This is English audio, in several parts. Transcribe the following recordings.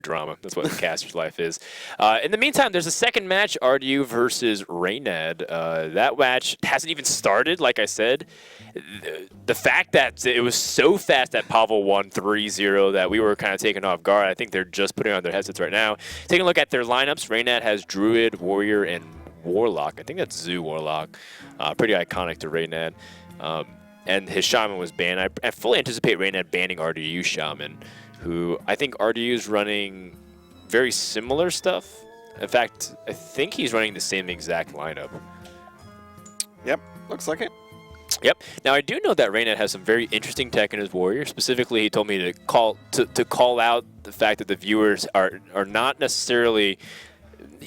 drama. That's what the caster's life is. In the meantime, there's a second match, RDU versus Reynad. That match hasn't even started, like I said. The fact that it was so fast that Pavel won 3-0 that we were kind of taken off guard. I think they're just putting on their headsets right now. Taking a look at their lineups, Reynad has Druid, Warrior, and Warlock. I think that's Zoo Warlock. Pretty iconic to Reynad. And his Shaman was banned. I fully anticipate Reynad banning RDU Shaman, who I think RDU is running very similar stuff. In fact, I think he's running the same exact lineup. Yep, looks like it. Yep. Now I do know that Reynad has some very interesting tech in his Warrior. Specifically, he told me to call out the fact that the viewers are not necessarily.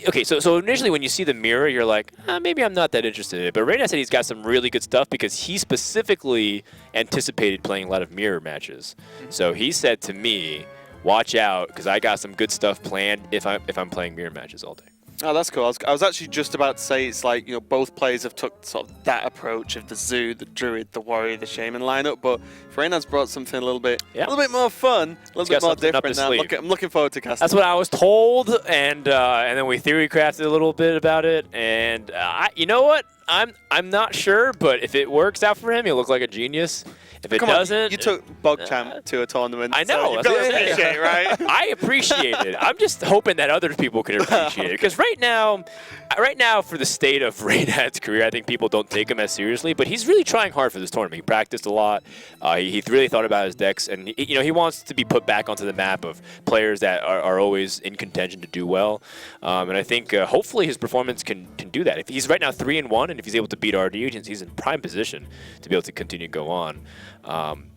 Okay, so initially when you see the mirror, you're like, maybe I'm not that interested in it. But Reynad said he's got some really good stuff because he specifically anticipated playing a lot of mirror matches. So he said to me, watch out, because I got some good stuff planned if I'm playing mirror matches all day. Oh, that's cool. I was actually just about to say it's like, both players have took sort of that approach of the Zoo, the Druid, the Warrior, the Shaman lineup, but Reynad's brought something a little bit more fun, a little bit more different now. I'm looking forward to casting. That's what I was told, and then we theory crafted a little bit about it, and you know what? I'm not sure, but if it works out for him, he'll look like a genius. If it doesn't, you took Bogchamp to a tournament. I know. So you've got to appreciate it, right? I appreciate it. I'm just hoping that other people can appreciate it, because right now, for the state of Reynad's career, I think people don't take him as seriously. But he's really trying hard for this tournament. He practiced a lot. He really thought about his decks, and he wants to be put back onto the map of players that are always in contention to do well. And I think hopefully his performance can do that. If he's right now 3-1, and if he's able to beat RDU, he's in prime position to be able to continue to go on.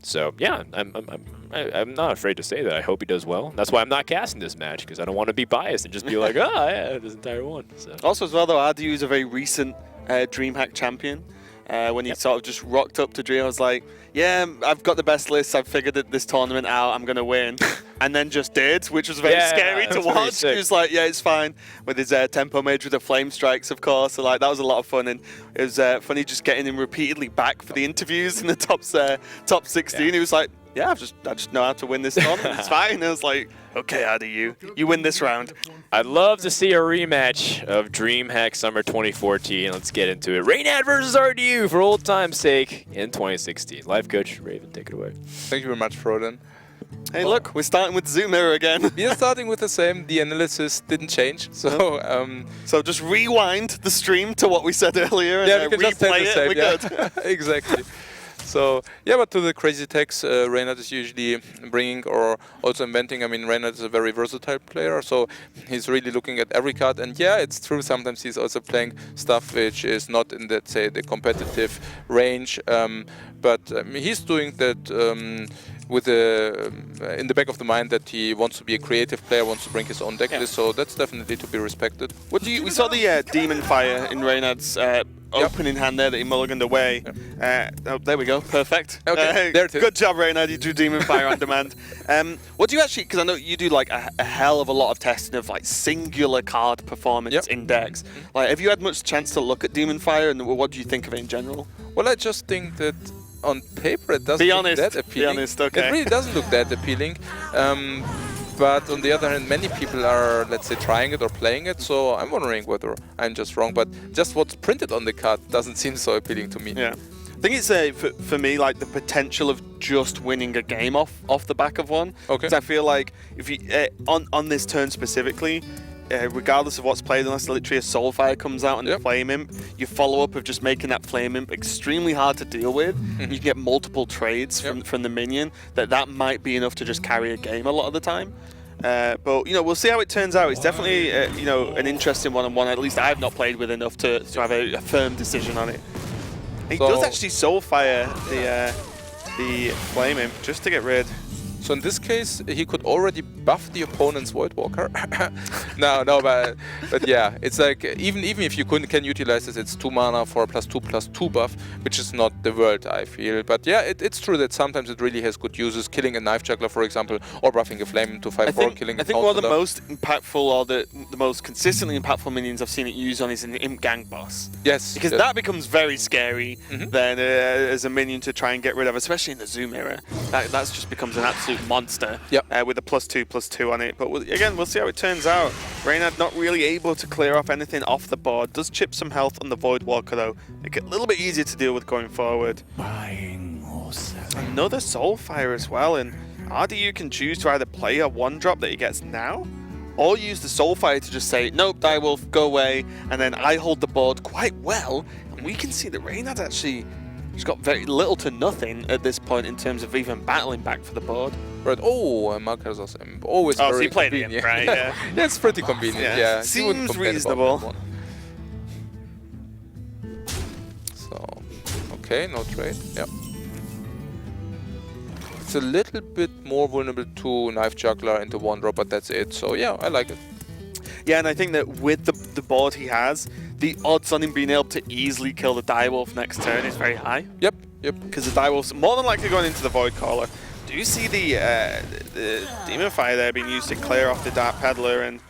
So yeah, I'm not afraid to say that. I hope he does well. That's why I'm not casting this match, because I don't want to be biased and just be like, oh yeah, this entire one. So. Also as well though, RDU is a very recent Dreamhack champion. When he sort of just rocked up to Dream, I was like, yeah, I've got the best list. I've figured this tournament out. I'm going to win. And then just did, which was very scary to watch. He was like, yeah, it's fine. With his tempo mage with the flame strikes, of course. So like that was a lot of fun. And it was funny just getting him repeatedly back for the interviews in the top 16. Yeah. He was like, yeah, I just know how to win this tournament. It's fine. And I was like, okay, RDU, you win this round. I'd love to see a rematch of Dreamhack Summer 2014. Let's get into it. Reynad versus RDU for old time's sake in 2016. Life coach Raven, take it away. Thank you very much, Froden. Hey, look, we're starting with the Zoom mirror again. We are starting with the same. The analysis didn't change. So so just rewind the stream to what we said earlier and we can replay just it. We're good. Exactly. So, yeah, but to the crazy techs, Reynad is usually bringing or also inventing. I mean, Reynad is a very versatile player, so he's really looking at every card. And yeah, it's true, sometimes he's also playing stuff which is not in, let's say, the competitive range. But he's doing that with in the back of the mind that he wants to be a creative player, wants to bring his own deck list, so that's definitely to be respected. We saw the Demon Fire in Reynad's opening hand there that he mulliganed away. Oh, there we go, perfect. Okay, there it is. Good job, Reynad, you drew Demon Fire on demand. What do you actually, because I know you do like a hell of a lot of testing of like singular card performance in decks. Like, have you had much chance to look at Demon Fire, and what do you think of it in general? Well, I just think that on paper it doesn't look that appealing. Be honest, okay. It really doesn't look that appealing. But on the other hand, many people are, let's say, trying it or playing it, so I'm wondering whether I'm just wrong. But just what's printed on the card doesn't seem so appealing to me. Yeah. I think it's for me like the potential of just winning a game off the back of one. Okay. Because I feel like if you on this turn specifically, regardless of what's played, unless literally a Soulfire comes out and a Flame Imp, your follow-up of just making that Flame Imp extremely hard to deal with. You can get multiple trades from the minion. That might be enough to just carry a game a lot of the time. But we'll see how it turns out. It's definitely an interesting one-on-one. At least I've not played with enough to have a firm decision on it. He does actually Soulfire the Flame Imp just to get rid. So in this case, he could already buff the opponent's Voidwalker. no, but yeah, it's like even if you can utilize this, it's 2 mana for a +2/+2 buff, which is not the world, I feel. But yeah, it's true that sometimes it really has good uses. Killing a Knife Juggler, for example, or buffing a Flame to 5/4, killing. I think one of the most impactful or the most consistently impactful minions I've seen it used on is an Imp Gang boss. Yes, because that becomes very scary then as a minion to try and get rid of, especially in the Zoom era. That just becomes an absolute absolute monster. Yep. With a +2/+2 on it. But again, we'll see how it turns out. Reynad not really able to clear off anything off the board. Does chip some health on the Void Walker though. Make it a little bit easier to deal with going forward. Another Soulfire as well, and RDU can choose to either play a 1-drop that he gets now, or use the Soulfire to just say, nope, Direwolf, go away, and then I hold the board quite well, and we can see that Reynad actually has got very little to nothing at this point in terms of even battling back for the board. Right. Oh, Marcus Imp. Always Oh, very so you played convenient. him, right? Yeah. Yeah, it's pretty convenient. Yeah. You wouldn't Seems complain about reasonable. that one. So, okay, no trade. Yep. It's a little bit more vulnerable to Knife Juggler into 1-drop, but that's it. So yeah, I like it. Yeah, and I think that with the board he has, the odds on him being able to easily kill the Direwolf next turn is very high. Yep. Because the Direwolf's more than likely going into the Void Caller. Do you see the Demon Fire there being used to clear off the Dark Peddler? And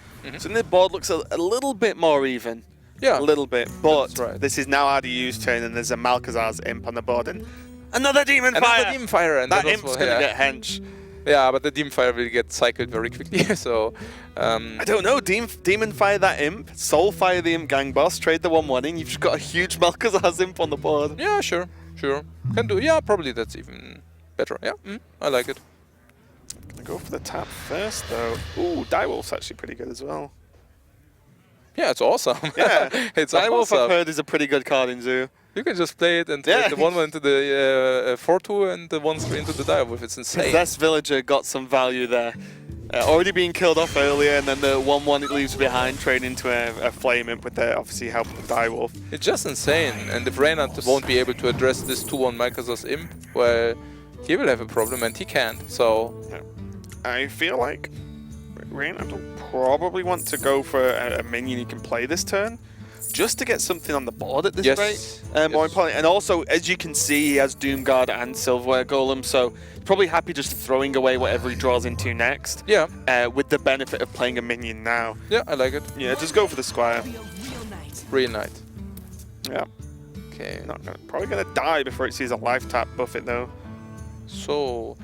so the board looks a little bit more even. Yeah. A little bit. But That's right. this is now RDU's turn, and there's a Malcazar's Imp on the board. And another Demon Fire! Another Demon Fire, and That was Imp's going to get hench. Yeah, but the Demon Fire will get cycled very quickly. So, I don't know. Demon Fire that Imp, Soul Fire the Imp Gang Boss, trade the 1/1 in. You've just got a huge Malcazar's Imp on the board. yeah, sure. Can do. Yeah, probably that's even better. Yeah, I like it. Gonna go for the tap first, though. Ooh, Direwolf's actually pretty good as well. Yeah, it's awesome. Yeah, It's Direwolf awesome. I've heard is a pretty good card in Zoo. You can just play it and Yeah. the 1/1 into the 4/2 and the 1/3 into the Direwolf. It's insane. Possessed Villager got some value there. Already being killed off earlier, and then the 1/1 it leaves behind, trading into a Flame Imp with the obviously help of the Direwolf. It's just insane. And if Reynad won't be able to address this 2/1 Malcazar's Imp, well, he will have a problem, and he can't. So, I feel like Reynad will probably want to go for a minion he can play this turn, just to get something on the board at this Yes. rate. More importantly, and also, as you can see, he has Doomguard and Silverware Golem, so he's probably happy just throwing away whatever he draws into next. yeah. With the benefit of playing a minion now. Yeah, I like it. Yeah, just go for the Squire. Reynad. Yeah, Okay. probably gonna die before it sees a life tap buff it though. So,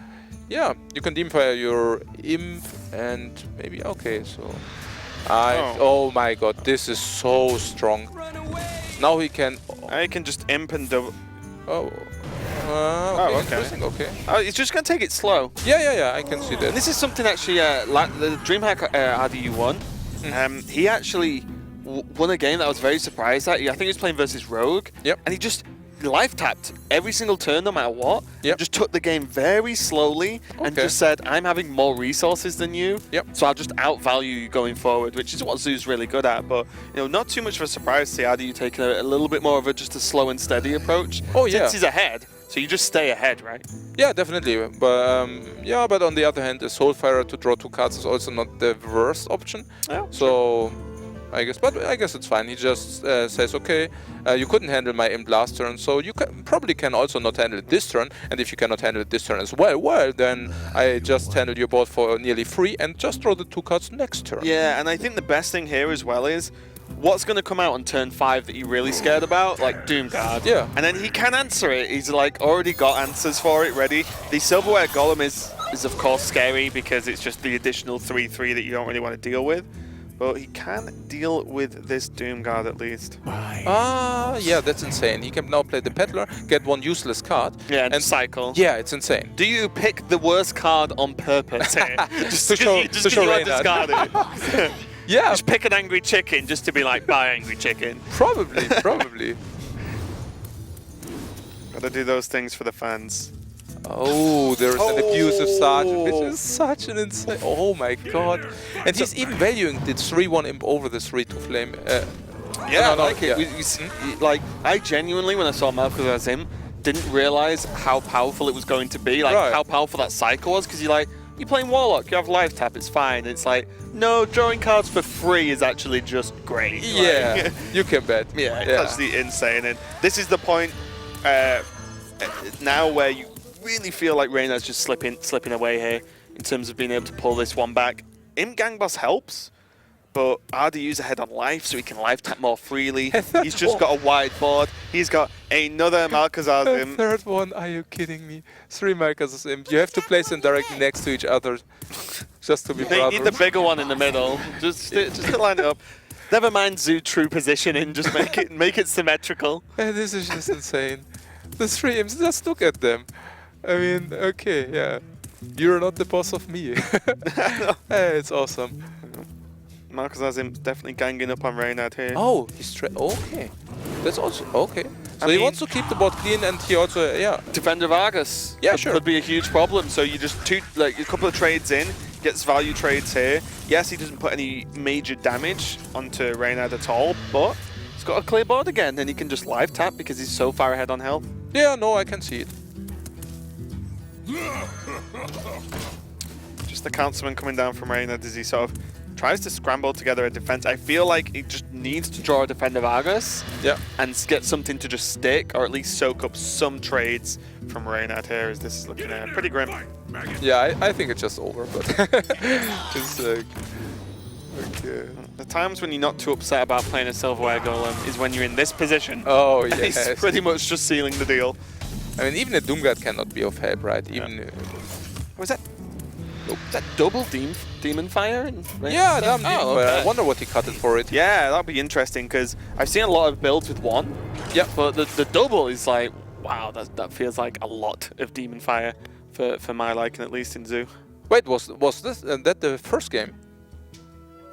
yeah, you can Demon Fire your Imp and maybe, okay, so... Oh my god, this is so strong. Now he can... I can just Imp and double. Oh, okay. interesting, okay. It's just gonna take it slow. Yeah, I can see that. And this is something actually, the Dreamhack RDU won. He actually won a game that I was very surprised at. I think he was playing versus Rogue. Yep. And he just life tapped every single turn, no matter what. Yep. Just took the game very slowly and Okay. just said, I'm having more resources than you. Yep. So I'll just outvalue you going forward, which is what Zoo's really good at. But, not too much of a surprise to see RDU taking a little bit more of just a slow and steady approach. Oh, yeah. Since he's ahead. So you just stay ahead, right? Yeah, definitely. But but on the other hand, a Soulfire to draw 2 cards is also not the worst option. Yeah, So I guess it's fine. He just says, okay, you couldn't handle my Imp last turn, so you probably can also not handle it this turn. And if you cannot handle it this turn as well, then I just handle your board for nearly free and just draw the 2 cards next turn. Yeah, and I think the best thing here as well is what's going to come out on turn 5 that you're really scared about, like Doomguard. Yeah. And then he can answer it. He's like already got answers for it ready. The Silverware Golem is of course scary because it's just the additional 3/3 that you don't really want to deal with. But he can deal with this Doomguard at least. Yeah, that's insane. He can now play the Peddler, get 1 useless card. Yeah, and cycle. Yeah, it's insane. Do you pick the worst card on purpose here? just To show- because to show you are Reynad. discarded? Yeah, Just pick an angry chicken just to be like, buy angry chicken. probably. Gotta do those things for the fans. Oh, there's an abusive sergeant, which is such an insane... Oh my god. And he's even valuing the 3/1 Imp over the 3/2 Flame. Yeah, I no, like it. yeah. Like, I genuinely, when I saw Malcazar's Imp, didn't realize how powerful it was going to be, like Right. how powerful that cycle was, because you're playing Warlock, you have life tap, it's fine. It's like, no, drawing cards for free is actually just great. Yeah, Like, you can bet. yeah, it's actually insane. And this is the point now where you really feel like Reynad's just slipping away here in terms of being able to pull this one back. Imp Gang Boss helps, but RDU's ahead on life, so he can life tap more freely. He's just got a wide board. He's got another Malkazar's A Imp. third one, are you kidding me? 3 Malkazar's Imp. You have to place them directly next to each other just to be They need the brothers. bigger one in the middle. Just to line it up. Never mind Zoo true positioning, just make it symmetrical. This is just insane. The 3 imps, just look at them. I mean, okay, yeah. You're not the boss of me. It's awesome. Malkazar's Imp's definitely ganging up on Reynad here. Oh, he's okay. That's also okay. So I he mean- wants to keep the board clean, and he also, yeah. Defender Vargas. Yeah, could, sure. Could be a huge problem. So you just a couple of trades in, gets value trades here. Yes, he doesn't put any major damage onto Reynad at all, but he's got a clear board again, and he can just live tap because he's so far ahead on health. Yeah, no, I can see it. Just the councilman coming down from Reynad as he sort of tries to scramble together a defense. I feel like he just needs to draw a Defender Vargas Yeah. and get something to just stick, or at least soak up some trades from Reynad here, as this is looking pretty grim. Yeah, I think it's just over, but it's okay. The times when you're not too upset about playing a Silverware Golem is when you're in this position. Oh, He's yes. pretty much just sealing the deal. I mean, even a Doomguard cannot be of help, right? Even. Was that? Oh, is that double demon fire? Yeah, damn. Oh, okay. I wonder what he cut it for it. Yeah, that'd be interesting because I've seen a lot of builds with one. Yeah. But the double is like, wow, that feels like a lot of demon fire for my liking, at least in Zoo. Wait, was this that the first game?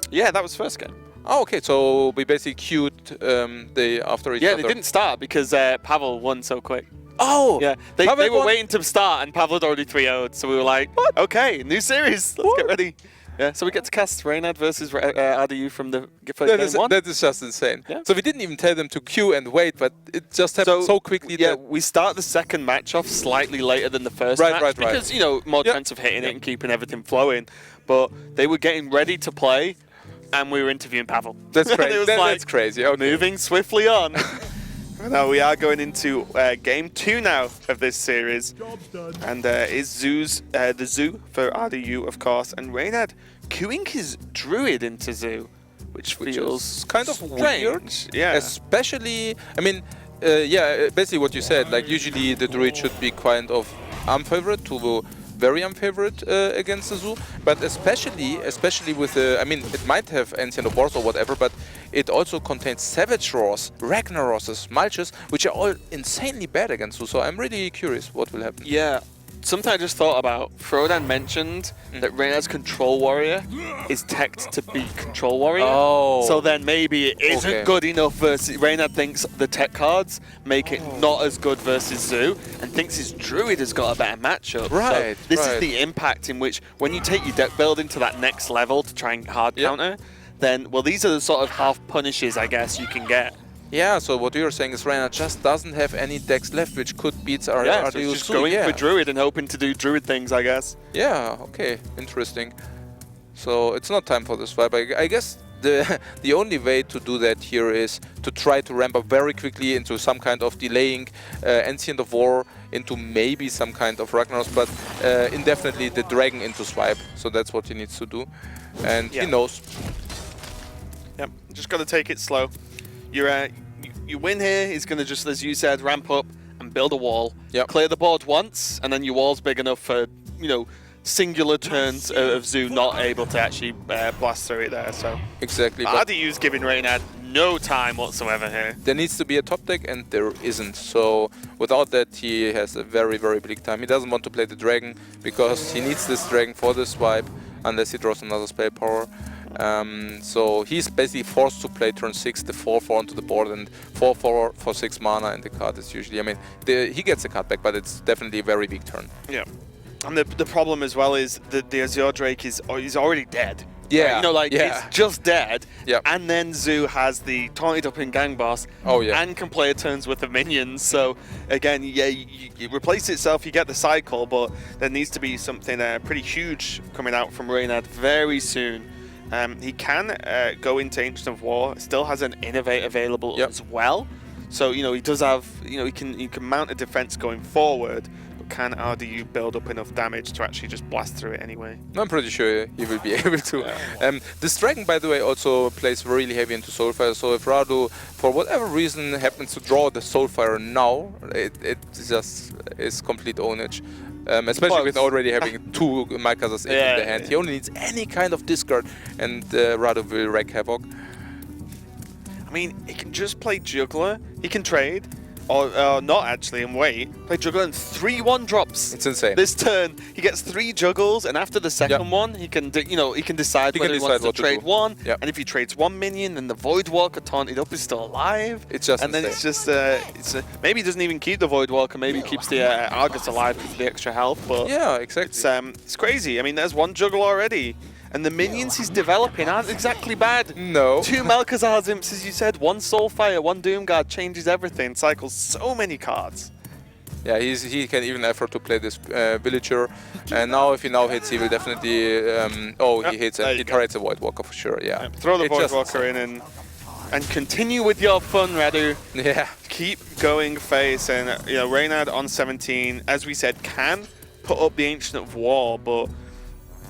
Yeah, that was first game. Oh, okay. So we basically queued the after each Yeah, other. they didn't start because Pavel won so quick. Oh. Yeah, they Pavel were won. waiting to start and Pavel had already 3-0'd, so we were like, okay, new series, let's get ready. Yeah, so we get to cast Reynad versus RDU from the first game one. That is just insane. Yeah. So we didn't even tell them to queue and wait, but it just happened so quickly. Yeah, that we start the second match off slightly later than the first Right, match right. because, you know, more Yep. chance of hitting it and keeping everything flowing. But they were getting ready to play and we were interviewing Pavel. That's And crazy. it was That's crazy. Okay. moving swiftly on. Now we are going into game 2 now of this series, and is the Zoo for RDU, of course, and Reynad queuing his Druid into Zoo, which feels is kind of strange. weird. Yeah, Especially, I mean, yeah, basically what you said. Like usually the Druid should be kind of unfavorite to very unfavorite against the Zoo, but especially with I mean, it might have Ancient of Wars or whatever, but it also contains Savage Roars, Ragnaroses, Malches, which are all insanely bad against Zoo. So I'm really curious what will happen. yeah. Something I just thought about. Frodan mentioned that Reynad's Control Warrior is teched to beat Control Warrior. Oh. So then maybe it isn't Okay. good enough versus... Reynad thinks the tech cards make it not as good versus Zoo and thinks his Druid has got a better matchup. Right, So this is right. the impact in which when you take your deck building to that next level to try and hard Yep. counter, then, well, these are the sort of half punishes, I guess, you can get. Yeah, so what you're saying is Reynad just doesn't have any decks left which could beat our Yeah, so RDU it's just Zoo. going Yeah. for Druid and hoping to do Druid things, I guess. Yeah, okay, interesting. So it's not time for the swipe. I guess the only way to do that here is to try to ramp up very quickly into some kind of delaying Ancient of War into maybe some kind of Ragnaros, but indefinitely the Dragon into swipe. So that's what he needs to do, and Yeah. he knows. Yep, just got to take it slow. You win here, he's going to just, as you said, ramp up and build a wall. Yep. Clear the board once, and then your wall's big enough for, you know, singular turns of Zoo not able to actually blast through it there. So Exactly. But RDU's giving Reynad no time whatsoever here. there needs to be a top deck, and there isn't. So without that, he has a very, very bleak time. He doesn't want to play the Dragon because he needs this Dragon for the swipe, unless he draws another spell power. So he's basically forced to play turn 6 the 4/4 onto the board, and 4/4 for 6 mana, and the card is usually, I mean, he gets the card back, but it's definitely a very big turn. Yeah. And the problem as well is that the Azure Drake is already dead. Yeah, Right? You know, like, yeah. it's just dead. Yep. And then Zoo has the taunted up in Gang Boss. Oh, yeah. And can play turns with the minions. So, again, yeah, you replace itself, you get the cycle, but there needs to be something pretty huge coming out from Reynad very soon. He can go into Ancient of War, still has an Innovate available Yep. as well. So, you know, he does have, you know, he can mount a defense going forward. But can RDU build up enough damage to actually just blast through it anyway? I'm pretty sure he will be able to. This dragon, by the way, also plays really heavy into Soulfire, so if Radu, for whatever reason, happens to draw the Soulfire now, it just is complete ownage. Especially with already having 2 Malkazas in the hand. He only needs any kind of discard, and Radu will wreak havoc. I mean, he can just play Juggler, he can trade, or not actually, and wait. Play Juggler and 3 1-drops. It's insane. This turn, he gets 3 Juggles, and after the second one, he can, he can decide whether he wants to trade one. Yep. And if he trades 1 minion, then the Voidwalker taunted up is still alive. It's just and then insane. it's just maybe he doesn't even keep the Voidwalker. Maybe he keeps the Argus alive because of the extra health. But yeah, exactly. It's crazy. I mean, there's 1 Juggle already. And the minions he's developing aren't exactly bad. No. 2 Malkazar's Imps, as you said, 1 Soulfire, 1 Doomguard, changes everything, cycles so many cards. Yeah, he can even afford to play this villager. And now if he now hits, he will definitely... he hits and he targets a Voidwalker for sure, yeah. Throw the Voidwalker in and continue with your fun, Radu. Yeah. Keep going, face. And, Reynad on 17, as we said, can put up the Ancient of War, but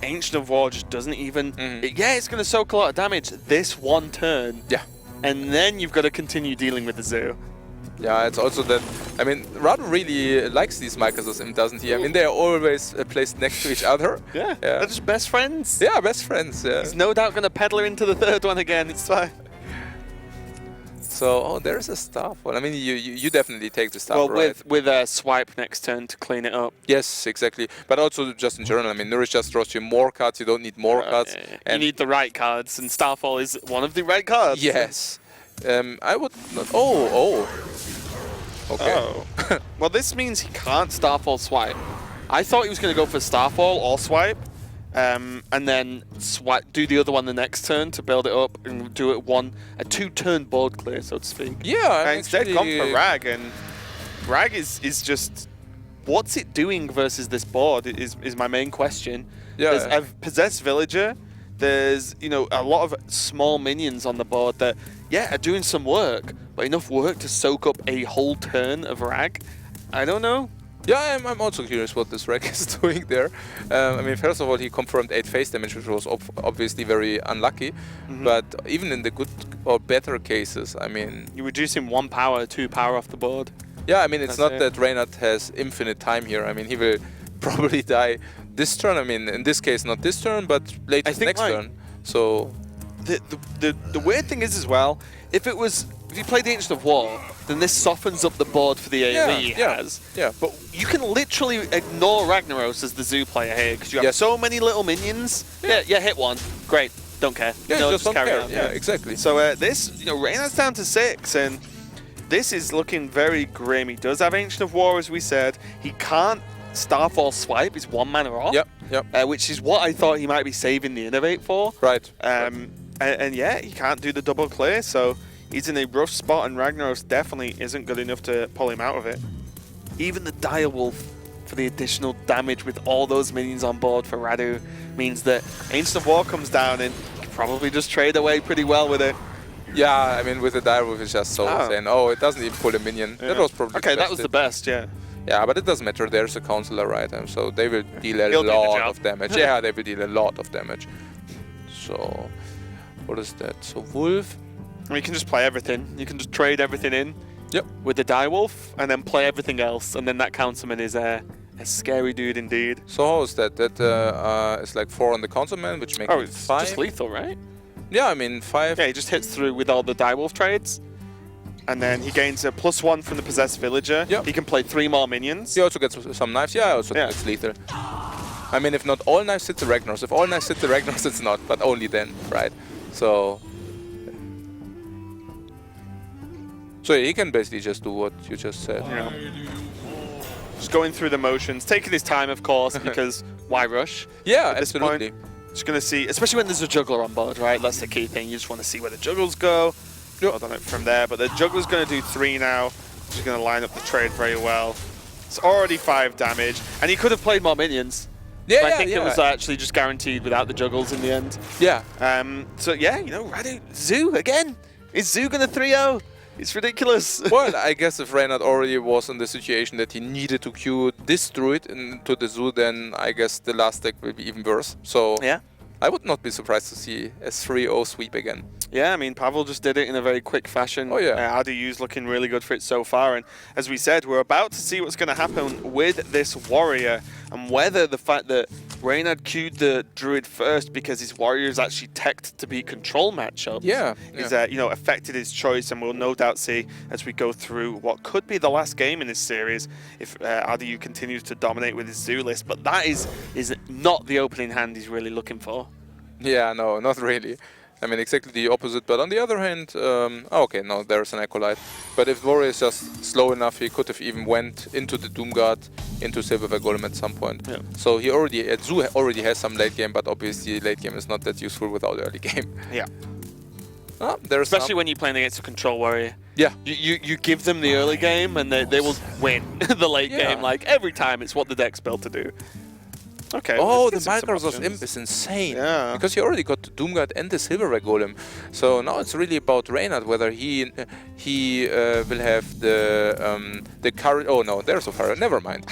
Ancient of War just doesn't even... it's going to soak a lot of damage this 1 turn. Yeah. And then you've got to continue dealing with the Zoo. Yeah, it's also that... I mean, Radu really likes these Malkazas, doesn't he? I mean, they're always placed next to each other. Yeah, they're just best friends. Yeah, best friends, yeah. He's no doubt going to peddle her into the 3rd one again, it's fine. So, there's a Starfall. I mean, you definitely take the Starfall, right? with a swipe next turn to clean it up. Yes, exactly. But also just in general, I mean, Nourish just draws you more cards, you don't need more cards. Yeah. And you need the right cards, and Starfall is one of the right cards. Yes. I would not... Oh. Okay. Oh. Well, this means he can't Starfall swipe. I thought he was going to go for Starfall or swipe, and then do the other one the next turn to build it up and do it a 2-turn board clear, so to speak. Yeah, and instead gone for Rag, and Rag is just what's it doing versus this board is my main question. Yeah. There's a Possessed Villager. There's a lot of small minions on the board that are doing some work, but enough work to soak up a whole turn of Rag. I don't know. Yeah, I'm also curious what this Rag is doing there. I mean, first of all, he confirmed 8 face damage, which was obviously very unlucky. But even in the good or better cases, I mean... You reduce him 1 power, 2 power off the board. Yeah, I mean, it's not that Reynad has infinite time here. I mean, he will probably die this turn. I mean, in this case, not this turn, but later next turn. So... The weird thing is as well, if you play the Ancient of War, then this softens up the board for the AoE he has. Yeah. But you can literally ignore Ragnaros as the Zoo player here, because you have so many little minions. Yeah, hit 1. Great. Don't care. Yeah, just don't carry care. on. Yeah, exactly. So this, Reynad's down to 6, and this is looking very grim. He does have Ancient of War, as we said. He can't Starfall swipe. It's 1 mana off. Yep. Which is what I thought he might be saving the Innovate for. Right. And he can't do the double clear, so he's in a rough spot, and Ragnaros definitely isn't good enough to pull him out of it. Even the Direwolf for the additional damage with all those minions on board for Radu means that Ancient of War comes down, and you can probably just trade away pretty well with it. Yeah, I mean, with the Direwolf, it's just so insane. Oh, it doesn't even pull a minion. Yeah. That was probably okay. That was the best, yeah. Yeah, but it doesn't matter. There's a Counselor, right? So they will deal a lot of damage. Yeah, they will deal a lot of damage. So... What is that? So Wolf. And you can just play everything. You can just trade everything in. Yep. With the Direwolf, and then play everything else, and then that Councilman is a scary dude indeed. So how is that? That is like 4 on the Councilman, which makes it 5. It's just lethal, right? Yeah, I mean 5. Yeah, he just hits through with all the Direwolf trades, and then he gains a +1 from the Possessed Villager. Yep. He can play 3 more minions. He also gets some knives. Yeah, also it's lethal. I mean, if not all knives hit the Ragnaros. If all knives hit the Ragnaros, it's not, but only then, right? So he can basically just do what you just said. Yeah. Just going through the motions, taking his time, of course, because why rush? Yeah, at this absolutely. Point, just going to see, especially when there's a juggler on board, right? That's the key thing. You just want to see where the juggles go. Build on it from there. But the juggler's going to do 3 now. He's going to line up the trade very well. It's already 5 damage, and he could have played more minions. Yeah, I think it was actually just guaranteed without the juggles in the end. Yeah. So yeah, Radu, Zoo again. Is Zoo going to 3-0? It's ridiculous. Well, I guess if Reynad already was in the situation that he needed to queue this druid into the zoo, then I guess the last deck will be even worse. So Yeah. I would not be surprised to see a 3-0 sweep again. Yeah, I mean, Pavel just did it in a very quick fashion. Oh, yeah. RDU's looking really good for it so far. And as we said, we're about to see what's going to happen with this warrior and whether the fact that Reynad queued the druid first because his warrior is actually teched to be control matchups is, you know, affected his choice. And we'll no doubt see as we go through what could be the last game in this series if RDU continues to dominate with his zoo list. But that is not the opening hand he's really looking for. Yeah, no, not really. I mean, exactly the opposite. But on the other hand, okay, no, there's an Acolyte. But if Warrior is just slow enough, he could have even went into the Doomguard, into Silverware Golem at some point. Yeah. So he Zoo already has some late game, but obviously late game is not that useful without early game. Yeah. There's Especially when you're playing against a control warrior. Yeah. You give them the early game and they will win the late game. Like every time, it's what the deck's built to do. Okay. Oh, let's the get some Microsoft options. Imp is insane. Yeah. Because he already got the Doomguard and the Silverware Golem. So now it's really about Reynad, whether he will have the courage. Oh no, there's a fire. Never mind.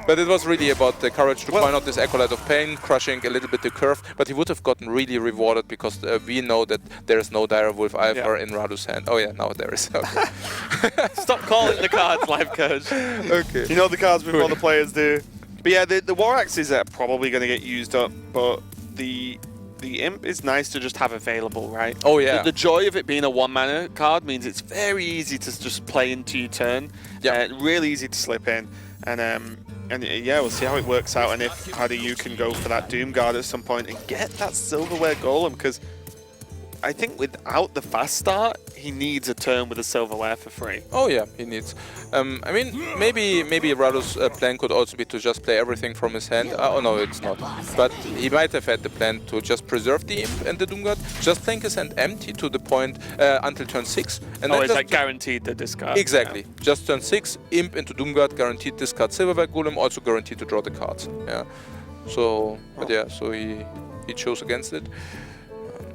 But it was really about the courage to point out this Acolyte of Pain, crushing a little bit the curve. But he would have gotten really rewarded because we know that there is no Dire Wolf either in Radu's hand. Oh yeah, now there is. Okay. Stop calling the cards, live coach. Okay. You know the cards before the players do. But yeah, the War Axes are probably going to get used up, but the Imp is nice to just have available, right? Oh yeah. The joy of it being a 1-mana card means it's very easy to just play into your turn. Yeah. Really easy to slip in. And yeah, we'll see how it works out and if RDU can go for that Doomguard at some point and get that Silverware Golem, because I think without the fast start, he needs a turn with a Silverware for free. Oh yeah, he needs. I mean, maybe Radu's plan could also be to just play everything from his hand. Oh no, it's not. But he might have had the plan to just preserve the Imp and the Doomguard, just playing his hand empty to the point until turn 6. And then it's like guaranteed the discard. Exactly. Yeah. Just turn 6, Imp into Doomguard, guaranteed discard Silverware Golem, also guaranteed to draw the cards. Yeah. So, but yeah, so he chose against it.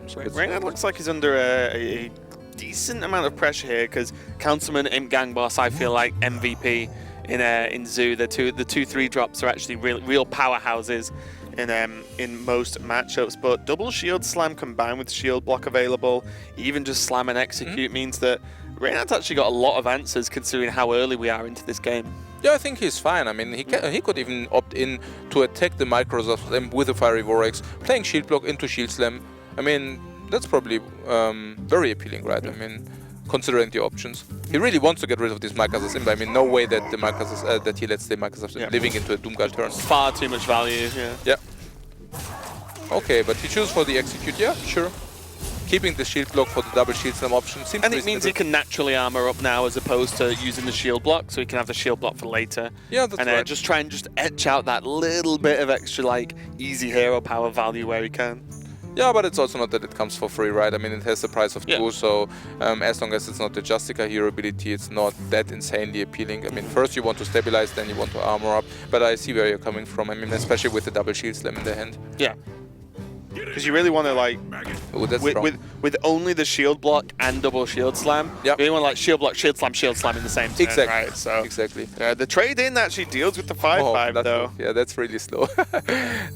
So Reynad looks like he's under a decent amount of pressure here because Councilman, Imp Gang Boss, I feel like MVP in Zoo. The 2/3 drops are actually real powerhouses in most matchups. But double Shield Slam combined with Shield Block available, even just Slam and Execute means that Reynad's actually got a lot of answers considering how early we are into this game. Yeah, I think he's fine. I mean, he could even opt in to attack the Microsoft Imp with a Fiery Vorax, playing Shield Block into Shield Slam. I mean, that's probably very appealing, right? I mean, considering the options. He really wants to get rid of this Microsoft Imp. I mean, no way that that he lets the Microsoft Imp living into a Doomguard turn. Far too much value, Yeah. Okay, but he chooses for the Execute, yeah, sure. Keeping the Shield Block for the double Shield Slam option seems and it means he can naturally armor up now as opposed to using the Shield Block, so he can have the Shield Block for later. Yeah, that's right. And just try and just etch out that little bit of extra, like, easy hero power value where he can. Yeah, but it's also not that it comes for free, right? I mean, it has the price of 2, so as long as it's not the Justica hero ability, it's not that insanely appealing. I mean, first you want to stabilize, then you want to armor up, but I see where you're coming from. I mean, especially with the double Shield Slam in the hand. Yeah. Because you really want to, like, Ooh, that's with only the Shield Block and double Shield Slam, you really want to, like, Shield Block, Shield Slam in the same turn, exactly. right? So, exactly. The trade-in actually deals with the 5/5, though. Yeah, that's really slow.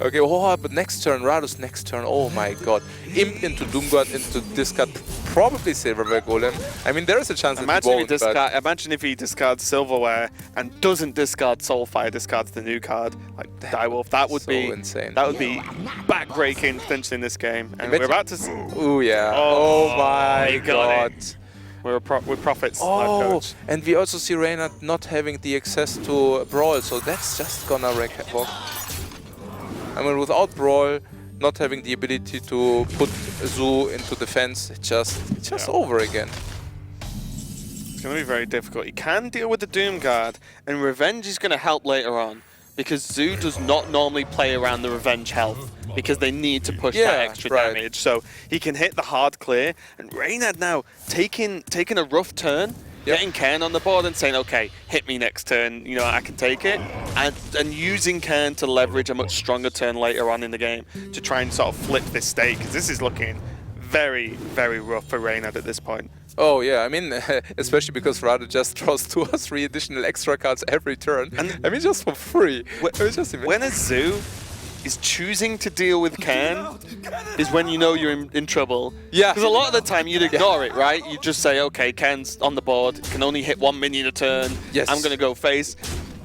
Okay, but next turn, Radu's next turn, oh my god. Imp into Doomguard, into discard, probably Silverware Golem. I mean, there is a chance that he won't, imagine if he discards Silverware and doesn't discard Soulfire, discards the new card, like Direwolf. That would be insane. That would be backbreaking potentially in this game. And we're about to see. Oh yeah. Oh my god. We're prophets. Oh, and we also see Reynad not having the access to Brawl, so that's just gonna wreak havoc. I mean, without Brawl, not having the ability to put Zoo into defense, it's just over again. It's going to be very difficult. He can deal with the Doomguard, and Revenge is going to help later on, because Zoo does not normally play around the Revenge health, because they need to push that extra damage. So he can hit the hard clear, and Reynad now taking a rough turn, getting Cairn on the board and saying, okay, hit me next turn, you know, I can take it, and using Cairn to leverage a much stronger turn later on in the game to try and sort of flip this stake, because this is looking very, very rough for Reynad at this point. Oh yeah, I mean, especially because Radu just draws 2 or 3 additional extra cards every turn. And I mean, just for free. I mean, just when a zoo is choosing to deal with Ken, is when you know you're in trouble. Yeah. Because a lot of the time you'd ignore it, right? You just say, okay, Ken's on the board, can only hit 1 minion a turn. Yes. I'm gonna go face.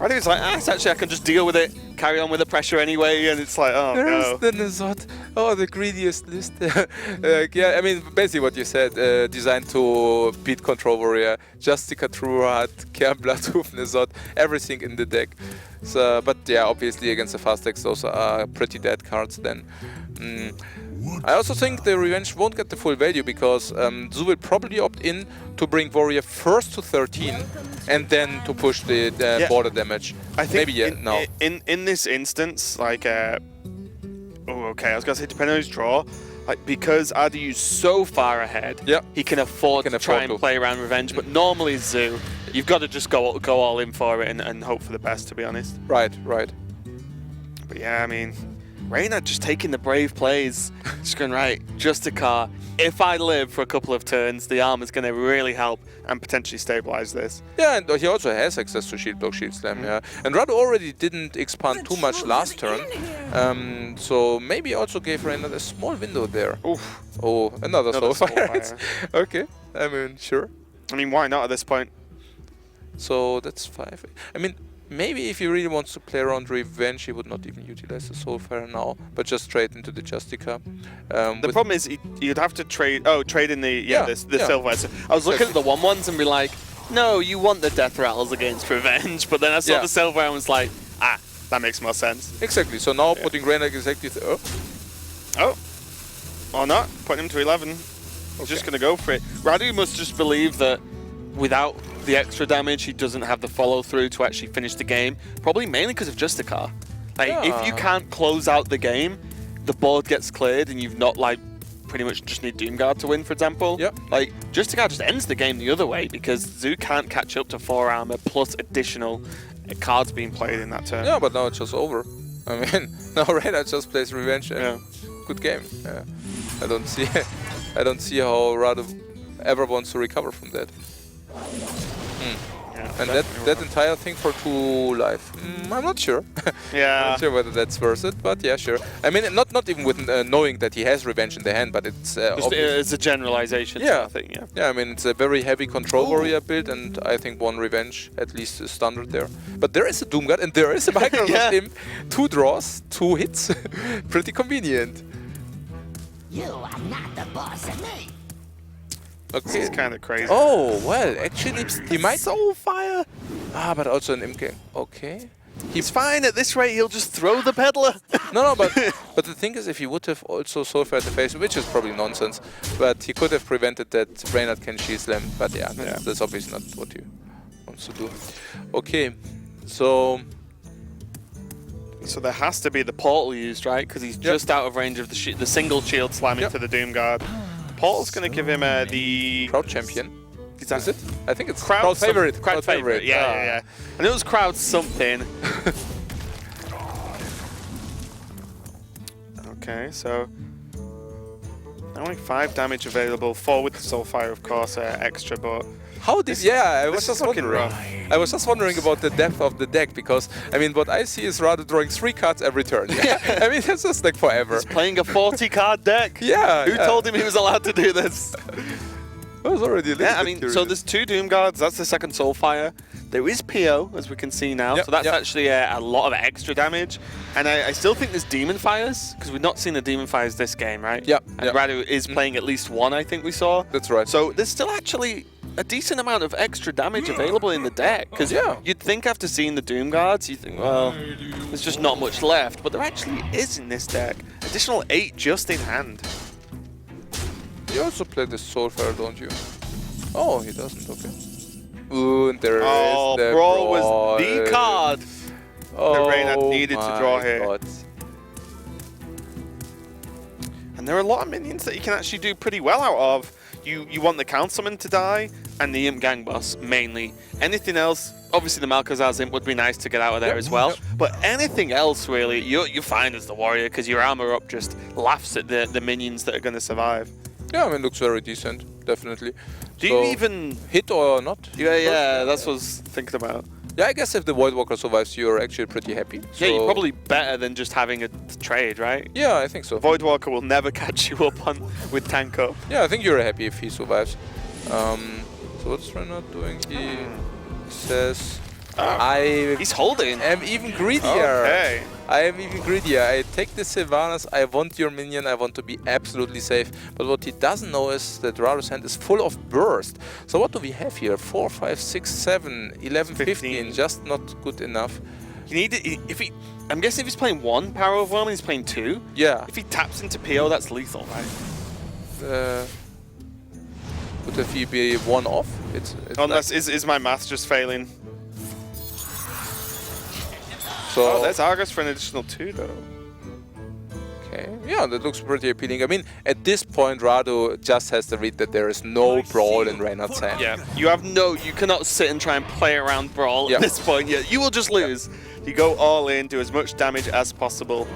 I think it's like, it's actually I can just deal with it, carry on with the pressure anyway, and it's like, oh There's no. the Nazot. Oh, the greediest list. Yeah, I mean, basically what you said, designed to beat Control Warrior, Justica, Trueheart, Cairn, Bloodhoof, Nazot, everything in the deck. So, but yeah, obviously against the fast decks, those are pretty dead cards then. I also think the Revenge won't get the full value because Zoo will probably opt in to bring Warrior first to 13 and then to push the border damage. I think maybe no. in this instance, like, I was gonna say depending on his draw, like because Adu's so far ahead, he can afford to try and play around Revenge. But normally Zoo, you've got to just go all in for it and hope for the best. To be honest. Right. But yeah, I mean, Reynad just taking the brave plays, just going right, Justica. If I live for a couple of turns, the armor's going to really help and potentially stabilize this. Yeah, and he also has access to Shield Block, Shield Slam, yeah. And Radu already didn't expand too much last turn, so maybe also gave Reynad a small window there. Oof. Oh, another Soulfire. Okay, I mean, sure. I mean, why not at this point? So that's 5. I mean, maybe if he really wants to play around Revenge, he would not even utilize the Soulfire now, but just trade into the Justica. The problem is you'd have to trade. Oh, trade in the Silverware. So I was looking at the 1/1s and be like, no, you want the Death Rattles against Revenge, but then I saw the Silverware and was like, that makes more sense. Exactly. So now putting Reynad exactly. Or not, putting him to 11. He's just gonna go for it. Radu must just believe that without the extra damage, he doesn't have the follow-through to actually finish the game. Probably mainly because of Justica. Like, if you can't close out the game, the board gets cleared and you've not, like, pretty much just need Doomguard to win, for example. Like, Justica just ends the game the other way because Zoo can't catch up to 4 armor plus additional cards being played in that turn. Yeah, but now it's just over. I mean, now Reynad just plays Revenge. Good game. Yeah. I don't see how Radu ever wants to recover from that. And that entire thing for 2 life, I'm not sure. I'm not sure whether that's worth it, but yeah, sure. I mean, not even with knowing that he has Revenge in the hand, but it's it's a generalization. Yeah, I think. Yeah, I mean, it's a very heavy Control Warrior build, and I think 1 Revenge at least is standard there. But there is a Doomguard, and there is a Microsoft Imp. 2 draws, 2 hits, pretty convenient. You are not the boss of me. Okay. This is kind of crazy. Oh, well, actually, he might Soulfire. But also an Imp game. Okay. He's fine. At this rate, he'll just throw the Peddler. No, but the thing is, if he would have also Soulfire at the face, which is probably nonsense, but he could have prevented that Reynad can Shield Slam. But yeah, that's obviously not what he wants to do. Okay, so there has to be the portal used, right? Because he's just out of range of the single shield slamming to the Doomguard. Portal's going to give him the Crowd Champion. Is it? I think it's Crowd Favorite. Crowd Favorite. Yeah. And it was Crowd something. Okay, so only 5 damage available. 4 with the Soulfire, of course, extra, but. How did? I was just wondering. I was just wondering about the depth of the deck because I mean, what I see is Radu drawing 3 cards every turn. I mean, that's just like forever. He's playing a 40-card deck. Who told him he was allowed to do this? I was already a little I mean, curious. so there's 2 Doomguards. That's the second Soulfire. There is PO, as we can see now. So that's actually a lot of extra damage. And I still think there's Demon Fires, because we've not seen the Demon Fires this game, right? And Radu is playing at least 1, I think we saw. That's right. So there's still actually a decent amount of extra damage available in the deck. Because you'd think after seeing the Doomguards, you think, well, there's just not much left. But there actually is in this deck. Additional 8 just in hand. You also play the Soulfire, don't you? Oh, he doesn't, okay. Ooh, and there is the Brawl was the card that Reynad needed to draw here. God. And there are a lot of minions that you can actually do pretty well out of. You want the Councilman to die, and the Imp Gang Boss, mainly. Anything else, obviously the Malcazar's Imp would be nice to get out of there as well. But anything else, really, you're fine as the Warrior, because your armor up just laughs at the minions that are going to survive. Yeah, I mean, looks very decent, definitely. Do So, you even... hit or not? Yeah, that's what I was thinking about. Yeah, I guess if the Void Walker survives, you're actually pretty happy. Yeah, you're So- probably better than just having a trade, right? Yeah, I think so. Voidwalker will never catch you up on with tank up. Yeah, I think you're happy if he survives. So what's Reynad doing? He says, I He's holding. am even greedier. Okay. I am even greedier. I take the Sylvanas, I want your minion, I want to be absolutely safe. But what he doesn't know is that Rado's hand is full of burst. So what do we have here? 4, 5, 6, 7, 11, 15. Just not good enough. You need it if he. I'm guessing if he's playing 1 Power Overwhelm and he's playing 2. Yeah. If he taps into PO, that's lethal, right? Would if he be 1 off? It's Unless is my math just failing? so Oh, there's Argus for an additional 2 though. okay. Yeah, that looks pretty appealing. I mean, at this point, Radu just has to read that there is no brawl in Reynad's hand. Yeah, you cannot sit and try and play around Brawl Yeah. at this point. Yeah, you will just lose. You go all in, do as much damage as possible,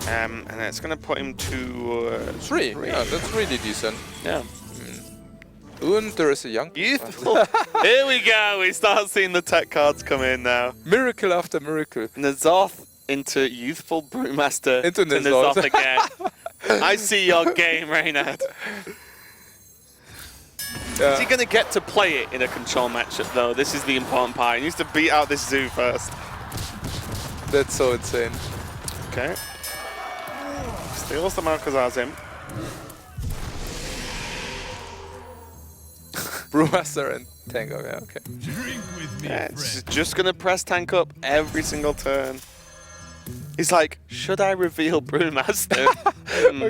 and it's going to put him to 3. Yeah, that's really decent. Yeah. And there is a young Youthful. Here we go. We start seeing the tech cards come in now. miracle after miracle. Nazoth into Youthful Brewmaster Into to Nazoth. Nazoth again. I see your game, Reynad. Is he going to get to play it in a control matchup, though? This is the important part. He needs to beat out this Zoo first. That's so insane. Okay. Steals the Malcazar's in. Brewmaster and Tango, yeah, okay. Yeah, just going to press tank up every single turn. He's like, should I reveal Brewmaster?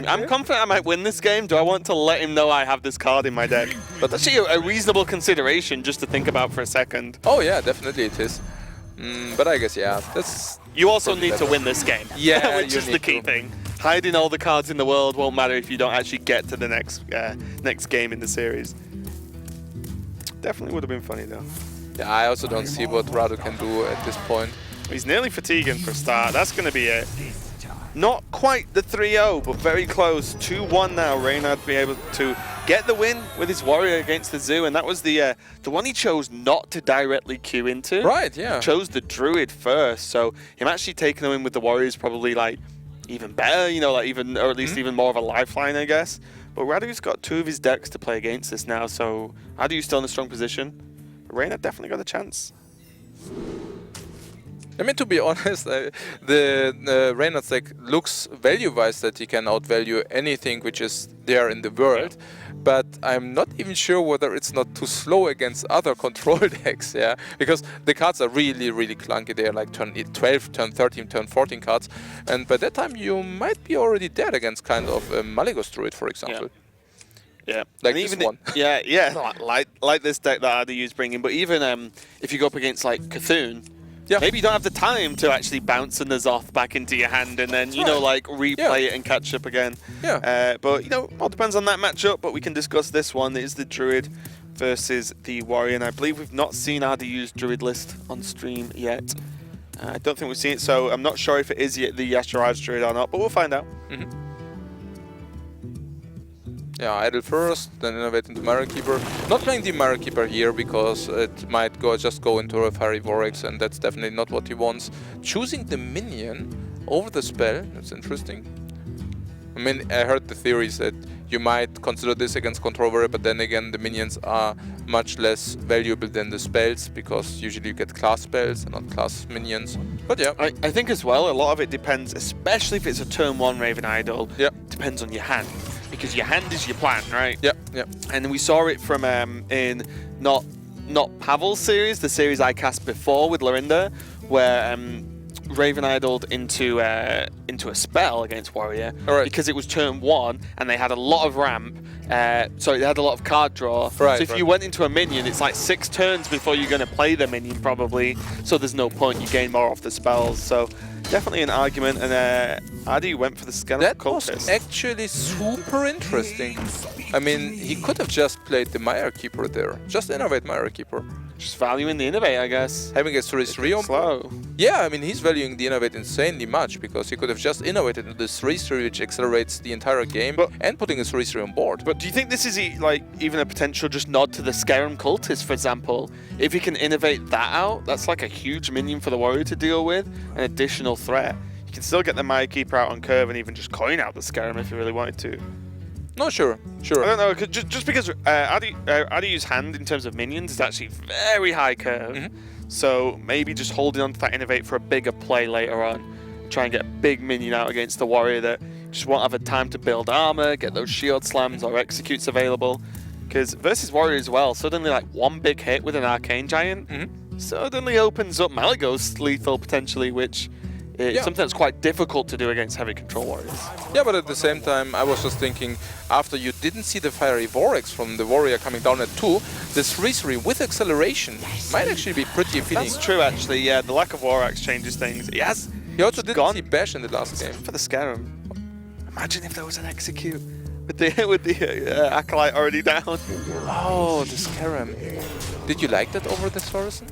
I'm confident I might win this game. Do I want to let him know I have this card in my deck? But that's actually a reasonable consideration just to think about for a second. Oh yeah, definitely it is. But I guess, yeah, that's... You also Probably need to better. win this game. Yeah, which you is the need key to. thing. Hiding all the cards in the world won't matter if you don't actually get to the next game in the series. Definitely would have been funny though. Yeah, I also don't see what Radu can do at this point. He's nearly fatiguing for a start. That's going to be it. Not quite the 3-0, but very close. 2-1 now. Reynad be able to get the win with his warrior against the Zoo, and that was the one he chose not to directly queue into. Right, yeah. Chose the Druid first, so him actually taking the win with the warrior is probably like even better, you know, like even, or at least even more of a lifeline, I guess. But Radu's got 2 of his decks to play against this now, so Radu's still in a strong position. Reynad definitely got a chance. I mean, to be honest, the Reynad's deck looks value-wise that he can outvalue anything which is there in the world, but I'm not even sure whether it's not too slow against other control decks, yeah? Because the cards are really, really clunky. They are like turn 12, turn 13, turn 14 cards, and by that time you might be already dead against kind of a Malygos Druid, for example. Yeah, Like and this even one. Yeah, like this deck that RDU's bringing. But even if you go up against like Cthulhu, Yeah. maybe you don't have the time to actually bounce a Nazoth back into your hand and then like replay it and catch up again. Yeah. But all depends on that matchup. But we can discuss this one. It is the Druid versus the Warrior, and I believe we've not seen RDU's Druid list on stream yet. I don't think we've seen it, so I'm not sure if it is yet the Yasharaj Druid or not. But we'll find out. Yeah, idle first, then innovate into Mirror Keeper. Not playing the Mirror Keeper here because it might just go into a Fiery Vorex, and that's definitely not what he wants. Choosing the minion over the spell, that's interesting. I mean, I heard the theories that you might consider this against Control Warrior, but then again, the minions are much less valuable than the spells because usually you get class spells and not class minions. But yeah. I think as well, a lot of it depends, especially if it's a turn 1 Raven Idol, depends on your hand. Because your hand is your plan, right? Yeah, yeah. And we saw it from in not Pavel's series, the series I cast before with Lorinda, where Raven Idled into a spell against Warrior because it was turn 1 and they had a lot of ramp. Sorry, they had a lot of card draw. Right, so if you went into a minion, it's like 6 turns before you're going to play the minion probably. So there's no point. You gain more off the spells. So definitely an argument. And Adi went for the Skeletal That was Cultist. actually super interesting. I mean, he could have just played the Mire Keeper there. Just innovate Mire Keeper. Just valuing the innovate, I guess. Having a 3-3 on Slow. Yeah, I mean, he's valuing the innovate insanely much because he could have just innovated into the 3-3, which accelerates the entire game, and putting a 3-3 on board. But do you think this is like even a potential just nod to the Scarum Cultist, for example? If he can innovate that out, that's like a huge minion for the Warrior to deal with, an additional threat. You can still get the Maya Keeper out on curve and even just coin out the Scarum if you really wanted to. No, sure. I don't know, just because Adiu's hand in terms of minions is actually very high curve. So maybe just holding on to that innovate for a bigger play later on. Try and get a big minion out against the Warrior that just won't have a time to build armor, get those shield slams or executes available. Because versus Warrior as well, suddenly like one big hit with an Arcane Giant suddenly opens up Malygos lethal potentially, which is something that's quite difficult to do against heavy control Warriors. Yeah, but at the same time, I was just thinking, after you didn't see the Fiery Vorax from the Warrior coming down at 2, the 3-3 with acceleration might actually be pretty appealing. That's true, actually. Yeah, the lack of Vorax changes things. He also didn't see Bash in the last game. For the Scarum. Imagine if there was an execute with the Acolyte already down. Oh, the Scarum. Did you like that over the Thorson?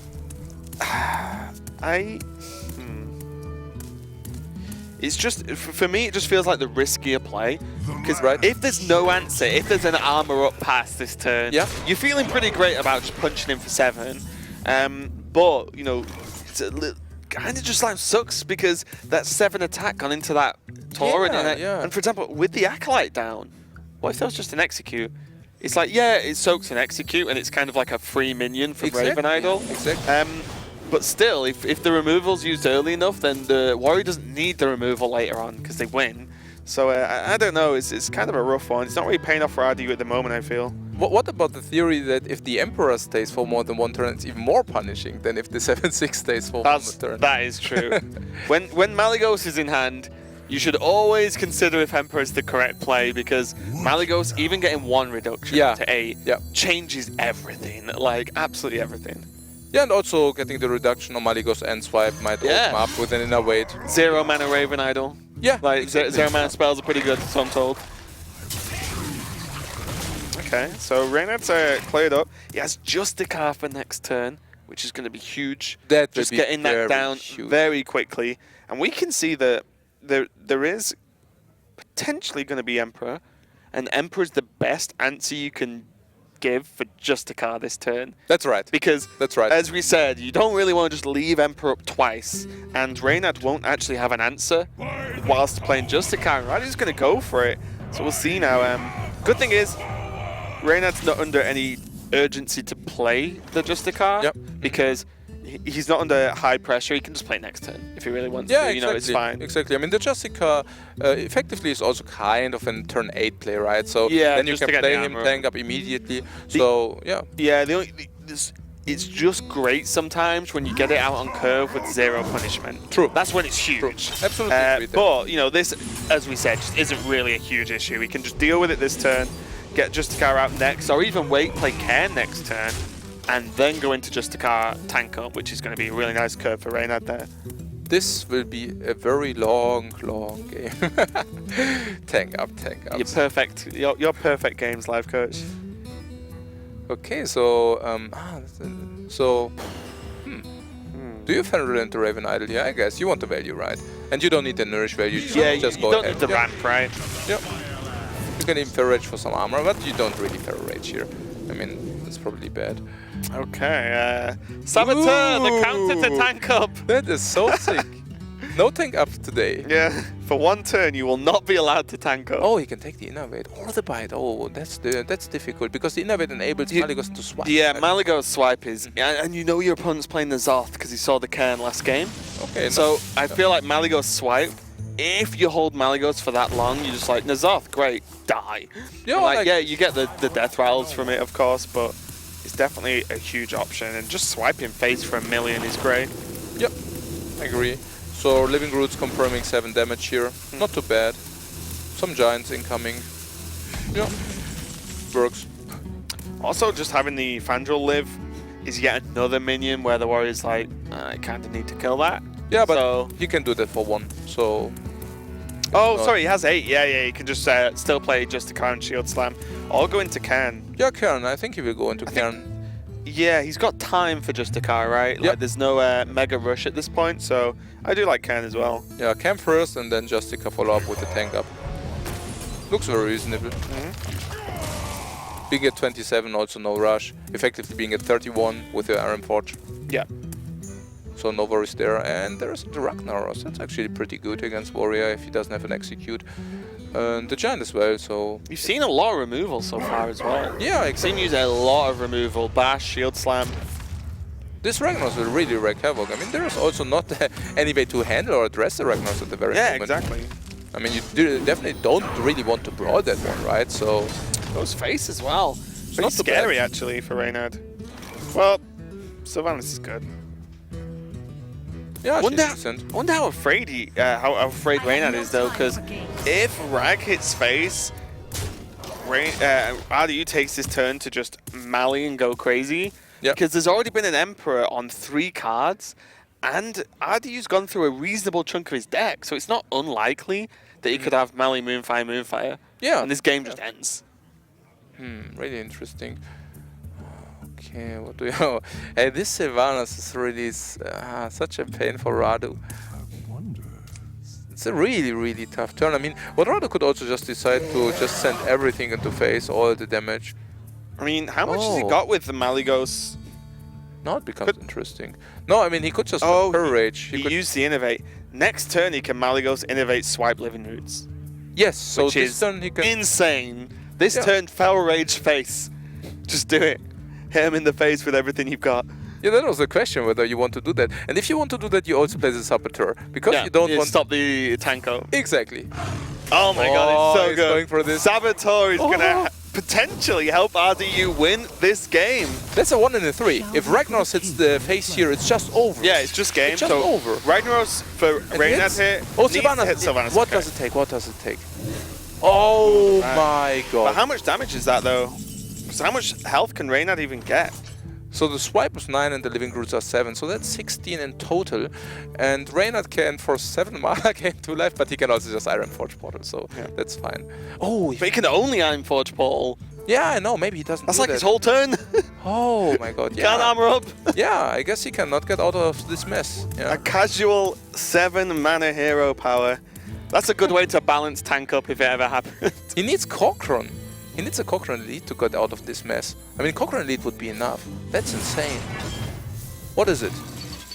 It's just, for me, it just feels like the riskier play. Because if there's no answer, if there's an armor up past this turn, you're feeling pretty great about just punching him for 7. But, you know, it's kind of just like sucks because that 7 attack gone into that torrent. And for example, with the Acolyte down, what if that was just an execute? It's like, yeah, it soaks an execute and it's kind of like a free minion from Raven Idol. But still, if the removal's used early enough, then the Warrior doesn't need the removal later on because they win. So I don't know, it's kind of a rough one. It's not really paying off for Adiu at the moment, I feel. What about the theory that if the Emperor stays for more than one turn, it's even more punishing than if the 7-6 stays for one turn? That is true. when Malygos is in hand, you should always consider if Emperor is the correct play because Malygos, even getting 1 reduction to 8, changes everything, like absolutely everything. Yeah, and also getting the reduction on Malygos and swipe might open up with an inner weight. 0 mana Raven Idol. Yeah. Like, 0 mana spells are pretty good, so I'm told. Okay, so Reynad's cleared up. He has Justicar for next turn, which is going to be huge. Just getting that down very quickly. And we can see that there is potentially going to be Emperor. And Emperor is the best answer you can give for Justicar this turn. That's right. Because, as we said, you don't really want to just leave Emperor up twice, and Reynad won't actually have an answer whilst playing Justicar. Radi's going to go for it, so we'll see now. Good thing is, Reynad's not under any urgency to play the Justicar, because he's not under high pressure. He can just play next turn if he really wants to. You know, it's fine. Exactly. I mean, the Justicar effectively is also kind of a turn 8 play, right? So then you can play him, tank up immediately. It's just great sometimes when you get it out on curve with 0 punishment. True. That's when it's huge. True. Absolutely. But, you know, this, as we said, just isn't really a huge issue. We can just deal with it this turn, get Justicar out next, or even wait, play Cairn next turn, and then go into Justicar tank up, which is going to be a really nice curve for Reynad there. This will be a very long game. Tank up. Your perfect games, live coach. Okay, so do you value into Raven Idol? Yeah, I guess you want the value, right? And you don't need the nourish value. Just go ahead. You don't need the ramp, right? Yep. You can even Feral Rage for some armor, but you don't really Feral Rage here. I mean, that's probably bad. Okay, Saboteur, the counter to tank up. That is so sick. No tank up today. Yeah, for 1 turn you will not be allowed to tank up. Oh, he can take the Innovate or the Bite. Oh, that's difficult because the Innovate enables Malygos to swipe. Yeah, Malygos swipe is, and you know your opponent's playing the Zoth because he saw the Cairn last game. Okay. So I feel like Malygos swipe. If you hold Malygos for that long, you're just like, N'Zoth, great, die. Yeah, you get the death rattles from it, of course, but it's definitely a huge option. And just swiping face for 1 million is great. Yep, I agree. So Living Roots confirming 7 damage here. Not too bad. Some Giants incoming. Yeah, works. Also, just having the Fandral live is yet another minion where the Warrior's like, I kind of need to kill that. Yeah, but he can do that for 1, so... Oh, sorry, he has 8. Yeah, he can just still play Justicar and Shield Slam. I'll go into Cairn. Yeah, Cairn. I think he will go into Cairn. Yeah, he's got time for Justicar, right? Yep. Like, there's no mega rush at this point, so I do like Ken as well. Yeah, camp first and then Justica follow up with the tank up. Looks very reasonable. Being at 27, also no rush. Effectively being at 31 with the Iron Forge. Yeah. So no worries there. And there's the Ragnaros. That's actually pretty good against Warrior if he doesn't have an execute. And the Giant as well, so... You've seen a lot of removal so far as well. Yeah, I've seen exactly. you use a lot of removal. Bash, Shield Slam. This Ragnaros will really wreak havoc. I mean, there's also not any way to handle or address the Ragnaros at the very Yeah, moment. exactly. I mean, you definitely don't really want to brawl that one, right? So... Those face as well. Pretty not too scary, bad. actually, for Reynad. Well, Sylvanas is good. Yeah, she's Wonder decent. how afraid how afraid Reynad is though, because if Rag hits face, RDU takes his turn to just mally and go crazy. Yep. Because there's already been an Emperor on 3 cards, and RDU's gone through a reasonable chunk of his deck, so it's not unlikely that he could have Mally, Moonfire. Yeah. And this game just ends. Really interesting. Okay, what do you know? Hey, this Sylvanas is really such a pain for Radu. It's a really, really tough turn. I mean, what Radu could also just decide to just send everything into face, all the damage. I mean, how much has he got with the Malygos? Now it becomes interesting. No, I mean, he could just Rage. He used the Innovate. Next turn, he can Malygos, Innovate, swipe Living Roots. Yes, so Which this is turn he can... insane. This Yeah. turn, Fel Rage face. Just do it. Hit him in the face with everything you've got. Yeah, that was the question, whether you want to do that. And if you want to do that, you also play the Saboteur. Because you don't want... stop the Tanko. Exactly. Oh my god, it's so he's good. going for this. Saboteur is going to potentially help RDU win this game. That's a 1 in a 3. If Ragnaros hits the face here, it's just over. Yeah, it's just game. It's just so over. Ragnaros for Reynad here. Oh, needs to Sylvanas. hit Sylvanas. What Okay. does it take? What does it take? Oh my god. But how much damage is that though? So how much health can Reynad even get? So the swipe was 9 and the living roots are 7, so that's 16 in total. And Reynad can for 7 mana gain 2 life, but he can also just Iron Forge Portal, so that's fine. Oh, But he can only Iron Forge Portal. yeah, I know, maybe he doesn't That's do like that. his whole turn. Oh my god, yeah. Can't armor up. Yeah, I guess he cannot get out of this mess. A Yeah. casual 7 mana hero power. That's a good way to balance tank up if it ever happens. He needs Cochrane. He needs a Cochrane Elite to get out of this mess. I mean, Cochrane Elite would be enough. That's insane. What is it?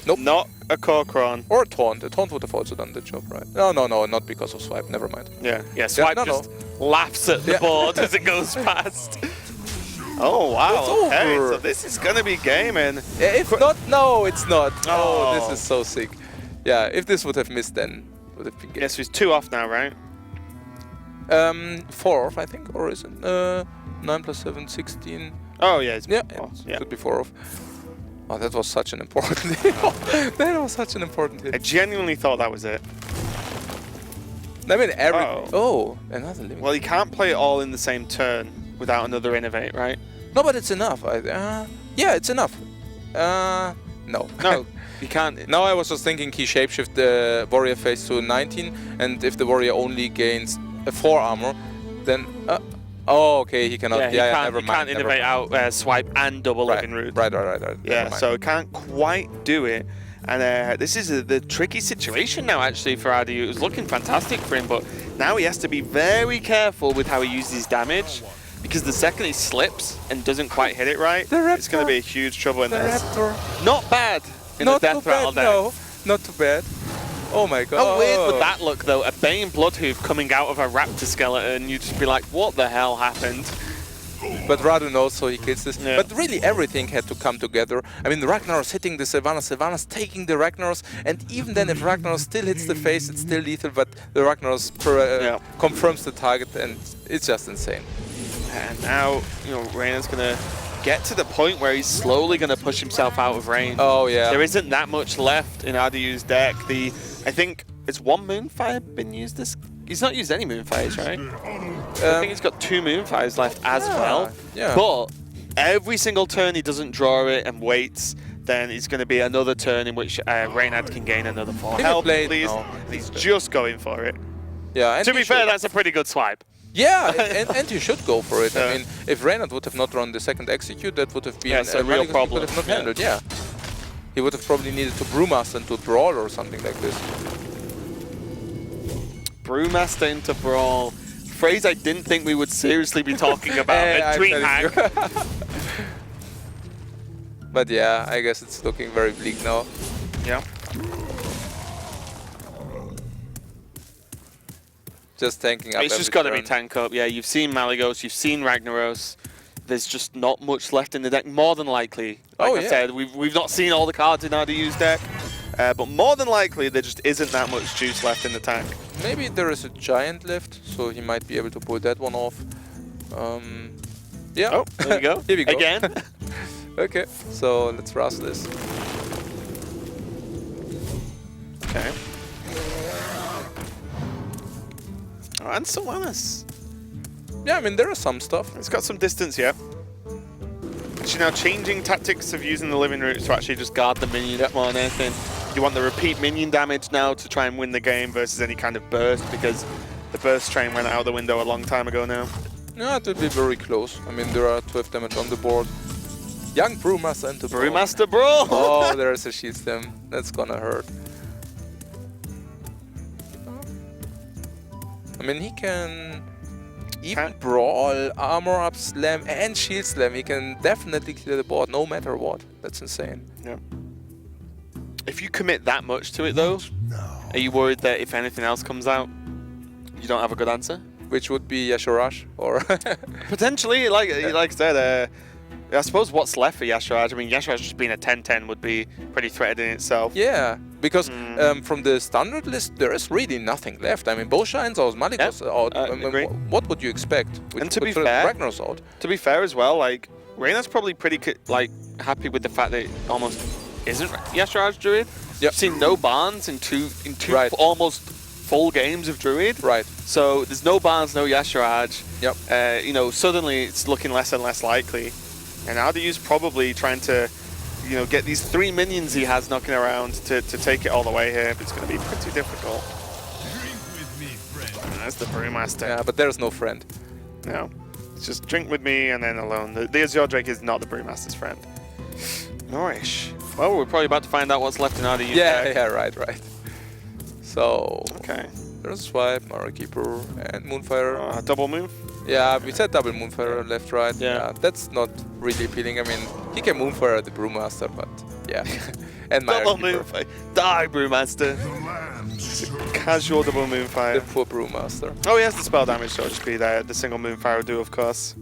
Nope. Not a Corcoran. Or a Taunt. A Taunt would have also done the job, right? No, not because of Swipe. Never mind. Yeah, Swipe no, just laughs at the Yeah. board as it goes past. Oh, wow. It's Okay, over. so this is going to be gaming. If not, no, it's not. Oh, Oh. this is so sick. Yeah, if this would have missed, then would have been good. Yes, he's 2 off now, right? 4 off, I think, or is it? 9 plus 7, 16. Oh, yeah. It's Yeah, yeah. could be 4 off. Oh, that was such an important hit. That was such an important I hit. genuinely thought that was it. I mean, every... Oh. Oh, another living. Well, he can't play it all in the same turn without another Innovate, right? No, but it's enough. Yeah, it's enough. No. No, he can't. Now I was just thinking he shapeshift the warrior face to 19, and if the warrior only gains 4 armor, then... oh, okay, he cannot... Yeah, never he mind. can't Innovate out Swipe and double Living Root. Right. Yeah, Never mind. so can't quite do it. And this is the tricky situation now, actually, for RDU. It was looking fantastic for him, but now he has to be very careful with how he uses his damage, because the second he slips and doesn't quite hit it right, it's going to be a huge trouble in The this. Raptor. Not bad in Not the Death too Rattle bad, deck. no. Not too bad. Oh my god. How weird would that look, though? A Bane Bloodhoof coming out of a Raptor skeleton, you'd just be like, what the hell happened? But Radu knows, so he kills this. Yeah. But really, everything had to come together. I mean, the Ragnaros hitting the Sylvanas taking the Ragnaros, and even then, if Ragnaros still hits the face, it's still lethal, but the Ragnaros confirms the target, and it's just insane. And now, Reynad's going to get to the point where he's slowly going to push himself out of range. Oh, yeah. There isn't that much left in RDU's deck. I think, has 1 Moonfire been used this? He's not used any Moonfires, right? I think he's got 2 Moonfires left as well. Yeah. But every single turn he doesn't draw it and waits, then it's going to be another turn in which Reynad can gain another 4 Maybe health, play- please. no. And he's just going for it. Yeah. And To he be fair, should. that's a pretty good swipe. Yeah, and you should go for it. Yeah. I mean, if Reynad would have not run the second execute, that would have been Yeah, it's a real Maligus problem. Would have not Yeah. handled. Yeah, he would have probably needed to Brewmaster into Brawl or something like this. Brewmaster into Brawl. Phrase I didn't think we would seriously be talking about. Hey, at I'm telling Dreamhack. you. But yeah, I guess it's looking very bleak now. Yeah. Just tanking up. It's just every got to be turn. tank up. Yeah, you've seen Malygos, you've seen Ragnaros. There's just not much left in the deck. More than likely, like Oh, I yeah. said, we've not seen all the cards in RDU's deck, but more than likely there just isn't that much juice left in the tank. Maybe there is a giant left, so he might be able to pull that one off. Yeah. Oh, there we go. Here we go. Again. Okay, so let's rust this. Okay. Oh, and Sylvanas. Yeah, I mean, there is some stuff. It's got some distance, yeah. Actually, now changing tactics of using the living roots to actually just guard the minions Yep. more than anything. You want the repeat minion damage now to try and win the game versus any kind of burst, because the burst train went out the window a long time ago now. Yeah, it will be very close. I mean, there are 12 damage on the board. Young Brewmaster into Brawl. Brewmaster Brawl! Oh, there's a shield stem. That's gonna hurt. I mean, he can even Brawl, Armor Up Slam, and Shield Slam. He can definitely clear the board no matter what. That's insane. Yeah. If you commit that much to it, though, are you worried that if anything else comes out, you don't have a good answer? Which would be Yasharash or... Potentially, like I said, I suppose what's left for Yasharaj? I mean, Yasharaj just being a 10-10 would be pretty threatening in itself. Yeah, because from the standard list, there is really nothing left. I mean, both Shines out, Maligos out. I mean, agree. what would you expect? And to be with fair- Ragnar's out. To be fair as well, like, Reynad's probably pretty happy with the fact that it almost isn't Yasharaj Druid. Yep. You've seen no Barnes in two Right. almost full games of Druid. Right. So there's no Barnes, no Yasharaj. Yep. You know, suddenly it's looking less and less likely. And RDU's probably trying to, you know, get these 3 minions he has knocking around to take it all the way here. But it's going to be pretty difficult. That's the Brewmaster. Yeah, but there's no friend. No. It's just drink with me and then alone. The Azure Drake is not the Brewmaster's friend. Nourish. Well, we're probably about to find out what's left in RDU. Yeah, deck. yeah, right. So, Okay. there's Swipe, Mara Keeper, and Moonfire. Double move. Yeah, we said double Moonfire, left, right. Yeah. That's not really appealing. I mean, he can Moonfire the Brewmaster, but yeah. And Mara Double Keeper. move. Die, Brewmaster. It's a casual double The moonfire. poor Brewmaster. Oh, he has the spell damage, so it'll just be the single moonfire will do, of course.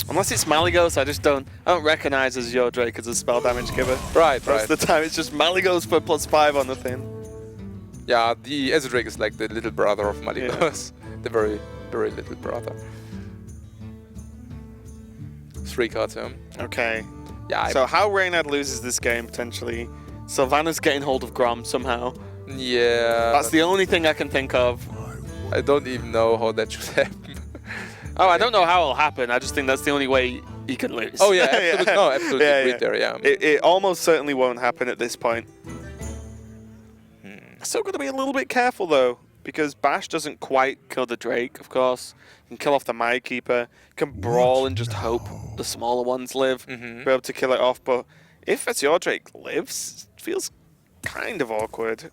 Unless it's Malygos, I don't recognize Azure Drake as a spell damage giver. Right, Most right. of the time, it's just Malygos for +5 on the thing. Yeah, the Azure Drake is like the little brother of Maligos. The very, very little brother. 3 cards, yeah. Okay. Yeah, So how Reynad loses this game, potentially. Sylvanas getting hold of Grom somehow. yeah. That's the only thing I can think of. I don't even know how that should happen. Oh, I don't know how it'll happen. I just think that's the only way he can lose. Oh yeah, absolutely. No, absolutely Yeah, agreed yeah. there. Yeah. It almost certainly won't happen at this point. Still got to be a little bit careful though, because Bash doesn't quite kill the Drake, of course. Can kill off the Mind Keeper, can brawl and just hope the smaller ones live, be able to kill it off. But if Azure Drake lives, it feels kind of awkward.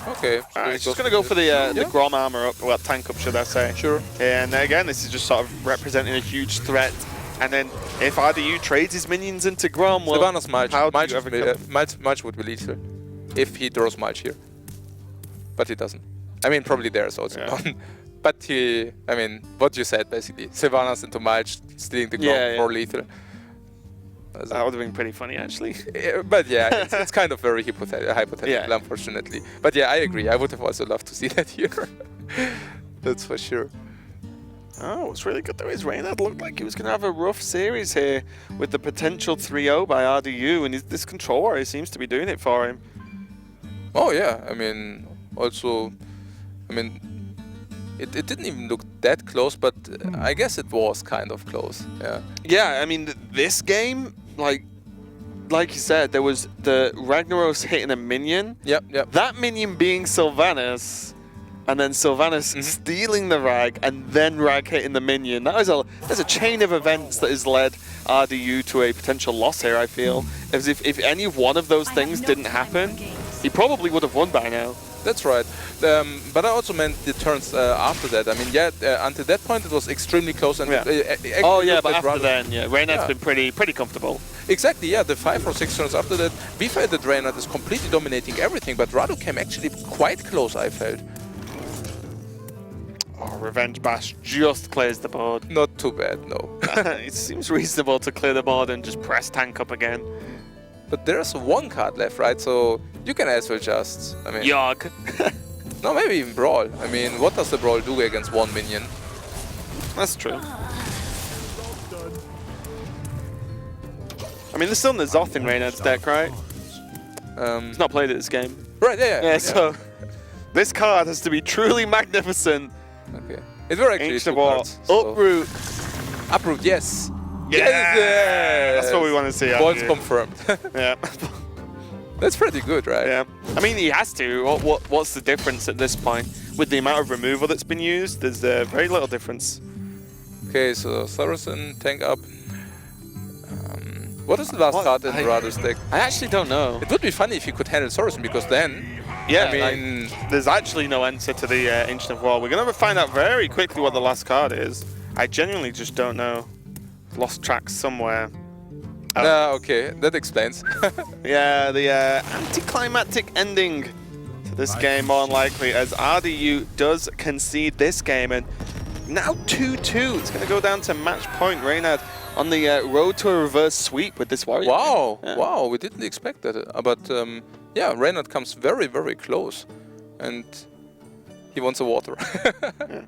Okay. So Alright, he it's goes just going to go for the Yeah. Grom armor up, well, tank up, should I say. Sure. And again, this is just sort of representing a huge threat. And then if RDU trades his minions into Grom, well, Sylvanas Mulch. how do Mulch, you ever Mulch would be lethal if he draws Mulch here. But he doesn't. I mean, probably there's also Yeah. one. But he, I mean, what you said basically. Sylvanas into Mulch, stealing the Grom Yeah, yeah. for lethal. That would have been pretty funny, actually. But yeah, it's kind of very hypothetical, Yeah. unfortunately. But yeah, I agree. I would have also loved to see that here. That's for sure. Oh, what's really good though is Reynad looked like he was going to have a rough series here with the potential 3-0 by RDU, and this control warrior seems to be doing it for him. Oh yeah, I mean, also, I mean, it didn't even look that close, but I guess it was kind of close. Yeah. Yeah, I mean, this game, like you said, there was the Ragnaros hitting a minion. Yep. That minion being Sylvanas. and then Sylvanas stealing the Rag, and then Rag hitting the minion. There's a chain of events that has led RDU to a potential loss here, I feel. As if any one of those things didn't happen, he probably would have won by now. That's right. But I also meant the turns after that. I mean, until that point it was extremely close. And Yeah. But after then, Reynad's been pretty comfortable. Exactly, yeah. The 5 or 6 turns after that, we felt that Reynad is completely dominating everything, but Radu came actually quite close, I felt. Oh, Revenge Bash just clears the board. Not too bad, no. It seems reasonable to clear the board and just press tank up again. But there's one card left, right? So you can as well just, I mean... Yogg. No, maybe even Brawl. I mean, what does the Brawl do against one minion? That's true. I mean, there's still N'Zoth in Reynad's deck, right? He's not played it this game. Right, yeah. So this card has to be truly magnificent. Okay. It were actually Ancient two War, cards. So. Uproot. Uproot, yes. Yeah! That's what we want to see. Once confirmed. Yeah. That's pretty good, right? Yeah. I mean, he has to. What's the difference at this point? With the amount of removal that's been used, there's very little difference. Okay, so Saracen, tank up. What is the last card in Radu's deck? I actually don't know. It would be funny if he could handle Saracen, because then... Yeah, I mean... there's actually no answer to the Ancient of War. We're going to find out very quickly what the last card is. I genuinely just don't know. Lost track somewhere. Okay, that explains. Yeah, the anticlimactic ending to this game, more than likely, as RDU does concede this game, and now 2-2. It's going to go down to match point. Reynad on the road to a reverse sweep with this Warrior. Wow, Yeah. wow, we didn't expect that. But yeah, Reynad comes very, very close, and he wants a water. Yeah.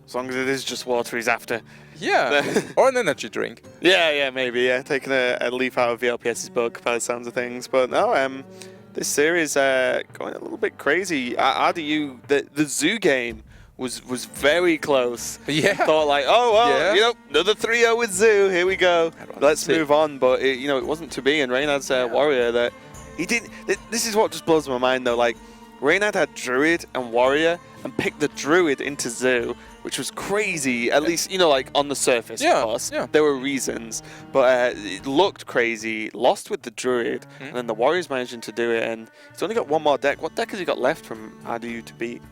As long as it is just water he's after. Yeah, or an energy drink. Yeah, maybe. Yeah, taking a leaf out of VLPS's book by the sounds of things. But no, this series going a little bit crazy. RDU, the zoo game was very close. Yeah. Thought like, oh well, Yeah. you know, another 3-0 with zoo. Here we go. Let's see. move on. But it wasn't to be. And Reynad's Warrior that he did. This is what just blows my mind though. Like Reynad had Druid and Warrior and picked the Druid into zoo, which was crazy, at least, like on the surface, Yeah, of course. yeah. There were reasons, but it looked crazy. Lost with the Druid, and then the Warriors managing to do it, and he's only got one more deck. What deck has he got left from RDU to beat?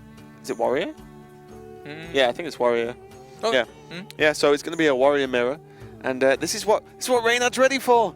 Is it Warrior? Yeah, I think it's Warrior. Oh. Yeah. Yeah, so it's going to be a Warrior mirror, and this is what Reynad's ready for.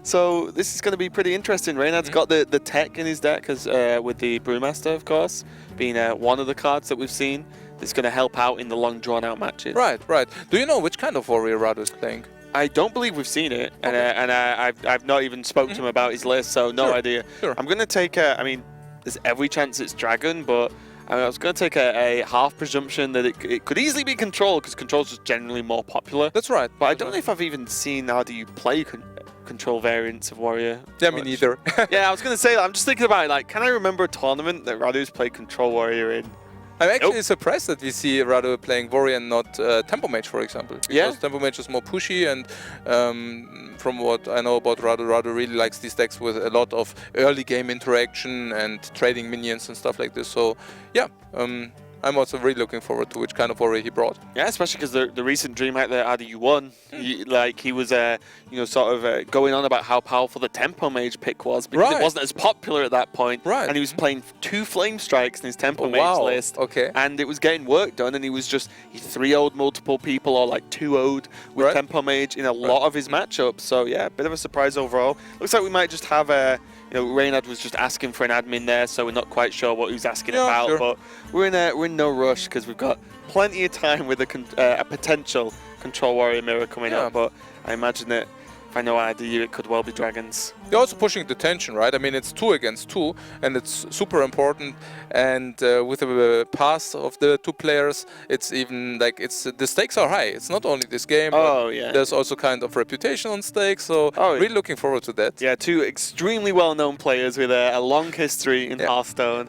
So this is going to be pretty interesting. Reynad's got the tech in his deck, as with the Brewmaster, of course, being one of the cards that we've seen that's going to help out in the long drawn-out matches. Right. Do you know which kind of warrior Radu is playing? I don't believe we've seen it, and I've not even spoke to him about his list, so no idea. Sure. I'm going to take I mean, there's every chance it's Dragon, but I was going to take a half presumption that it could easily be Control, because Control's just generally more popular. That's right. But I don't know if I've even seen RDU play Control variants of Warrior. Yeah, me neither. Yeah, I was going to say, I'm just thinking about it, like, can I remember a tournament that Radu's played Control Warrior in? I'm actually surprised that we see Radu playing Warrior and not Tempo Mage, for example. Because Tempo Mage is more pushy, and from what I know about Radu really likes these decks with a lot of early game interaction and trading minions and stuff like this. So, yeah, I'm also really looking forward to which kind of warrior he brought. Yeah, especially because the recent Dreamhack that RDU won, he was sort of going on about how powerful the Tempo Mage pick was, because it wasn't as popular at that point. Right. And he was playing 2 Flame Strikes in his Tempo Mage wow. list. Okay. And it was getting work done, and he 3-0'd multiple people, or like 2-0'd with Tempo Mage in a lot of his matchups. So yeah, a bit of a surprise overall. Looks like we might just have Reynad was just asking for an admin there, so we're not quite sure what he was asking about. Sure. But we're in no rush, because we've got plenty of time with a potential Control Warrior mirror coming up. But I imagine that if I know RDU, it could well be Dragons. You're also pushing the tension, right? I mean, it's 2 against 2, and it's super important. And with the pass of the 2 players, it's even like the stakes are high. It's not only this game. Oh yeah. There's also kind of reputation on stake. So really looking forward to that. Yeah, 2 extremely well-known players with a long history in Hearthstone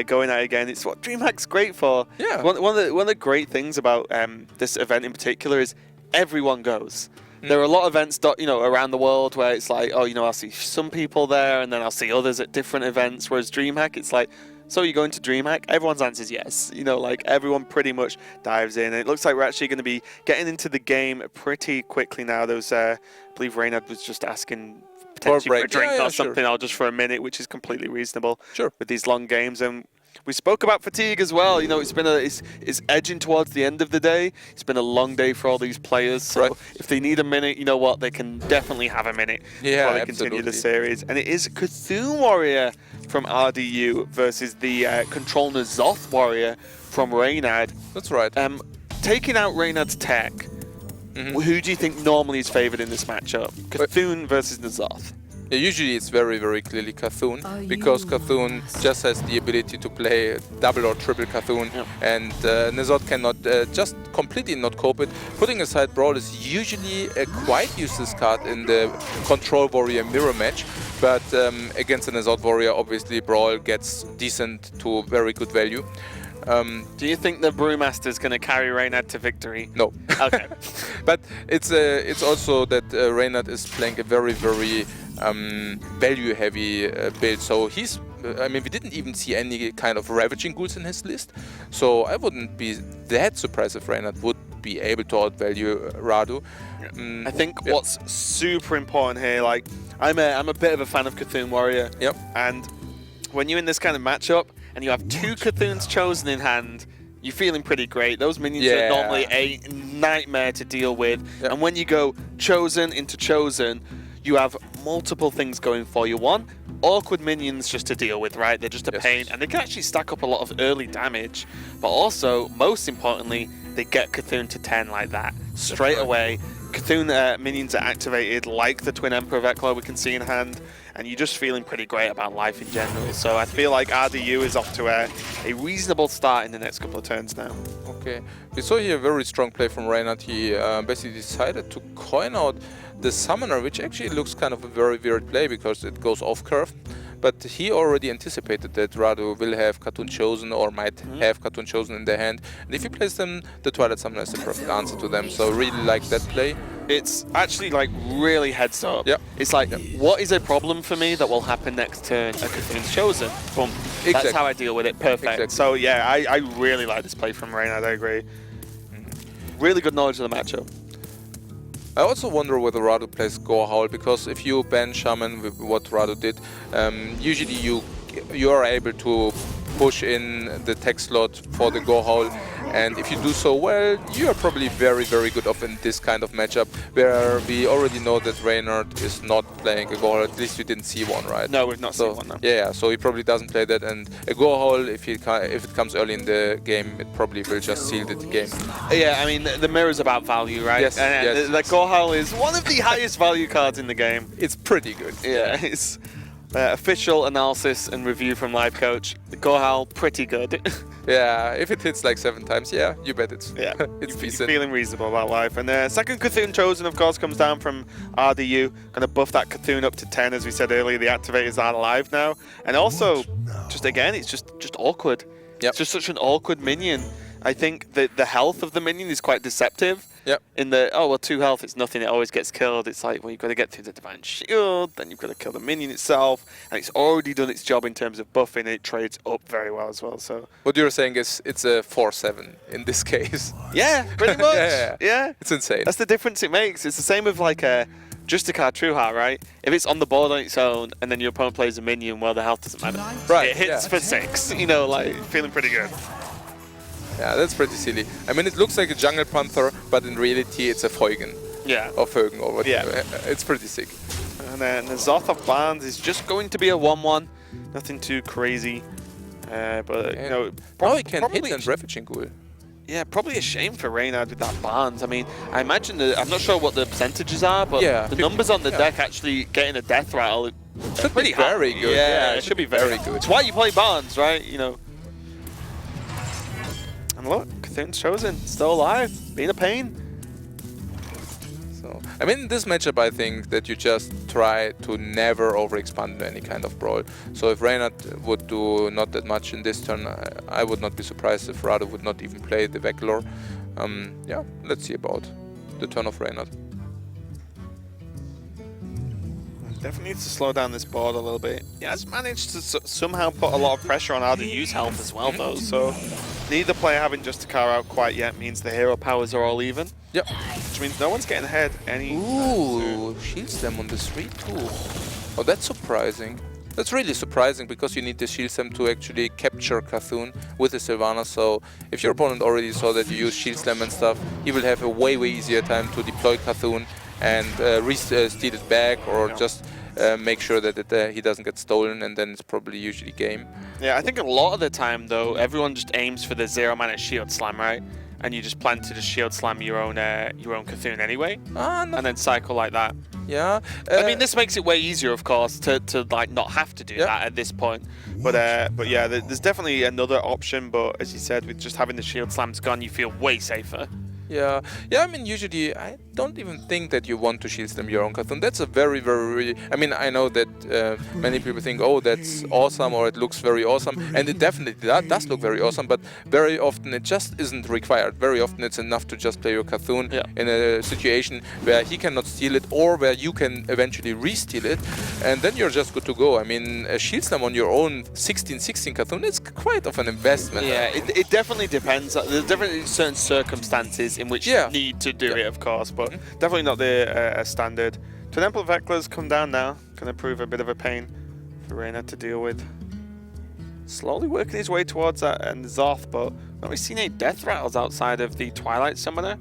going out again. It's what Dreamhack's great for. Yeah. One of the great things about this event in particular is everyone goes. There are a lot of events, around the world where it's like, I'll see some people there, and then I'll see others at different events. Whereas Dreamhack, it's like so you go into Dreamhack? Everyone's answer is yes. You know, like everyone pretty much dives in. And it looks like we're actually going to be getting into the game pretty quickly now. Those, I believe Reynad was just asking potentially for a drink or something, or just for a minute, which is completely reasonable with these long games. And we spoke about fatigue as well. You know, it's edging towards the end of the day. It's been a long day for all these players. So if they need a minute, you know what, they can definitely have a minute before they continue the series. And it is Cthulhu Warrior from RDU versus the Control N'Zoth Warrior from Reynad. That's right. Taking out Reynad's tech, who do you think normally is favored in this matchup? Cthulhu versus N'Zoth. Yeah, usually it's very, very clearly Cthulhu, because Cthulhu just has the ability to play double or triple Cthulhu, and N'Zoth cannot just completely not cope it. Putting aside Brawl is usually a quite useless card in the Control Warrior mirror match, but against the N'Zoth Warrior, obviously Brawl gets decent to very good value. Do you think the Brewmaster is going to carry Reynad to victory? No. Okay. But it's also that Reynad is playing a very, very value-heavy build. So he's, I mean, we didn't even see any kind of Ravaging Ghouls in his list. So I wouldn't be that surprised if Reynad would be able to outvalue Radu. I think what's super important here, like, I'm a bit of a fan of Cthulhu Warrior. Yep. And when you're in this kind of matchup, and you have two Cthulhu's Chosen in hand, you're feeling pretty great. Those minions are normally a nightmare to deal with. And when you go Chosen into Chosen, you have multiple things going for you. One, awkward minions just to deal with, right? They're just a pain, and they can actually stack up a lot of early damage. But also, most importantly, they get Cthulhu to 10 like that. Straight away, Cthulhu minions are activated like the Twin Emperor Vecla we can see in hand, and you're just feeling pretty great about life in general. So I feel like RDU is off to a reasonable start in the next couple of turns now. Okay, we saw here a very strong play from Reynad. He basically decided to coin out the Summoner, which actually looks kind of a very weird play because it goes off curve. But he already anticipated that Radu will have Cartoon Chosen or might have Cartoon Chosen in their hand. And if he plays them, the Twilight Summoner is the perfect answer to them. So really like that play. It's actually like really heads up. Yep. It's like, what is a problem for me that will happen next turn? A Cthulhu's Chosen. Boom. Exactly. That's how I deal with it. Perfect. Exactly. So yeah, I really like this play from Reynad, I agree. Really good knowledge of the matchup. I also wonder whether Radu plays Gore Howl, because if you ban Shaman with what Radu did, usually you are able to push in the tech slot for the Gore Howl, and if you do so well, you are probably very, very good off in this kind of matchup, where we already know that Reynad is not playing a Gore Howl. At least we didn't see one, right? No, we've not seen one, no. Yeah, so he probably doesn't play that, and a Gore Howl, if it comes early in the game, it probably will just seal the game. Yeah, I mean, the mirror's about value, right? Yes, yes. The Gore Howl is one of the highest value cards in the game. It's pretty good. Yeah, it's official analysis and review from Live Coach. The Gore Howl, pretty good. Yeah, if it hits like 7 times, yeah, you bet it's it's decent. Feeling reasonable about life. And second Cthulhu Chosen, of course, comes down from RDU. Going to buff that Cthulhu up to 10, as we said earlier. The activators are live now. And also, just again, it's just awkward. Yep. It's just such an awkward minion. I think that the health of the minion is quite deceptive. Yep. In the, 2 health, it's nothing, it always gets killed. It's like, well, you've got to get through the Divine Shield, then you've got to kill the minion itself, and it's already done its job in terms of buffing. It trades up very well as well. So what you're saying is it's a 4/7 in this case. yeah, pretty much. Yeah. It's insane. That's the difference it makes. It's the same with like Justicar Trueheart, right? If it's on the board on its own and then your opponent plays a minion, well, the health doesn't matter. Right, It hits for 6, you know, like feeling pretty good. Yeah, that's pretty silly. I mean, it looks like a Jungle Panther, but in reality, it's a Feugen. Yeah. Or Fögen or whatever. Yeah. It's pretty sick. And then the Zoth of Barnes is just going to be a 1/1. Nothing too crazy. But, you know, Probably can probably hit and Ravaging Ghoul. Yeah, probably a shame for Reynad with that Barnes. I mean, I imagine I'm not sure what the percentages are, but the numbers on the deck actually getting a death rattle Should pretty be very high. good. Yeah, it should be very good. It's why you play Barnes, right? You know. And look, Cthulhu's Chosen, still alive, being a pain. So, I mean, in this matchup, I think that you just try to never overexpand into any kind of brawl. So if Reynad would do not that much in this turn, I would not be surprised if Radu would not even play the Veclor. Yeah, let's see about the turn of Reynad. Definitely needs to slow down this board a little bit. He has managed to somehow put a lot of pressure on RW's health as well, though. So neither player having just a car out quite yet means the hero powers are all even. Yep. Which means no one's getting ahead any. Ooh, shields them on the 3-2. Oh, that's surprising. That's really surprising because you need the shield slam to actually capture Cthulhu with the Sylvanas. So if your opponent already saw that you use shield slam and stuff, he will have a way easier time to deploy Cthulhu and steal it back, or just make sure that he doesn't get stolen, and then it's probably usually game. Yeah, I think a lot of the time though, everyone just aims for the 0-mana shield slam, right? And you just plan to just shield slam your own Cthulhu anyway, and then cycle like that. Yeah. I mean, this makes it way easier, of course, to like not have to do that at this point. But yeah, there's definitely another option. But as you said, with just having the shield slams gone, you feel way safer. Yeah, I mean, usually I don't even think that you want to shield slam your own Cthulhu. That's a very, I mean, I know that many people think, oh, that's awesome, or it looks very awesome, and it definitely does look very awesome, but very often it just isn't required. Very often it's enough to just play your Cthulhu in a situation where he cannot steal it, or where you can eventually re-steal it, and then you're just good to go. I mean, a shield slam on your own 16/16 Cthulhu, it's quite of an investment. Yeah, it definitely depends. There's definitely certain circumstances in which you need to do it, of course, but definitely not the standard. Temple of Eklers come down now. Gonna prove a bit of a pain for Reynad to deal with. Slowly working his way towards that and Zoth, but not really seen any death rattles outside of the Twilight Summoner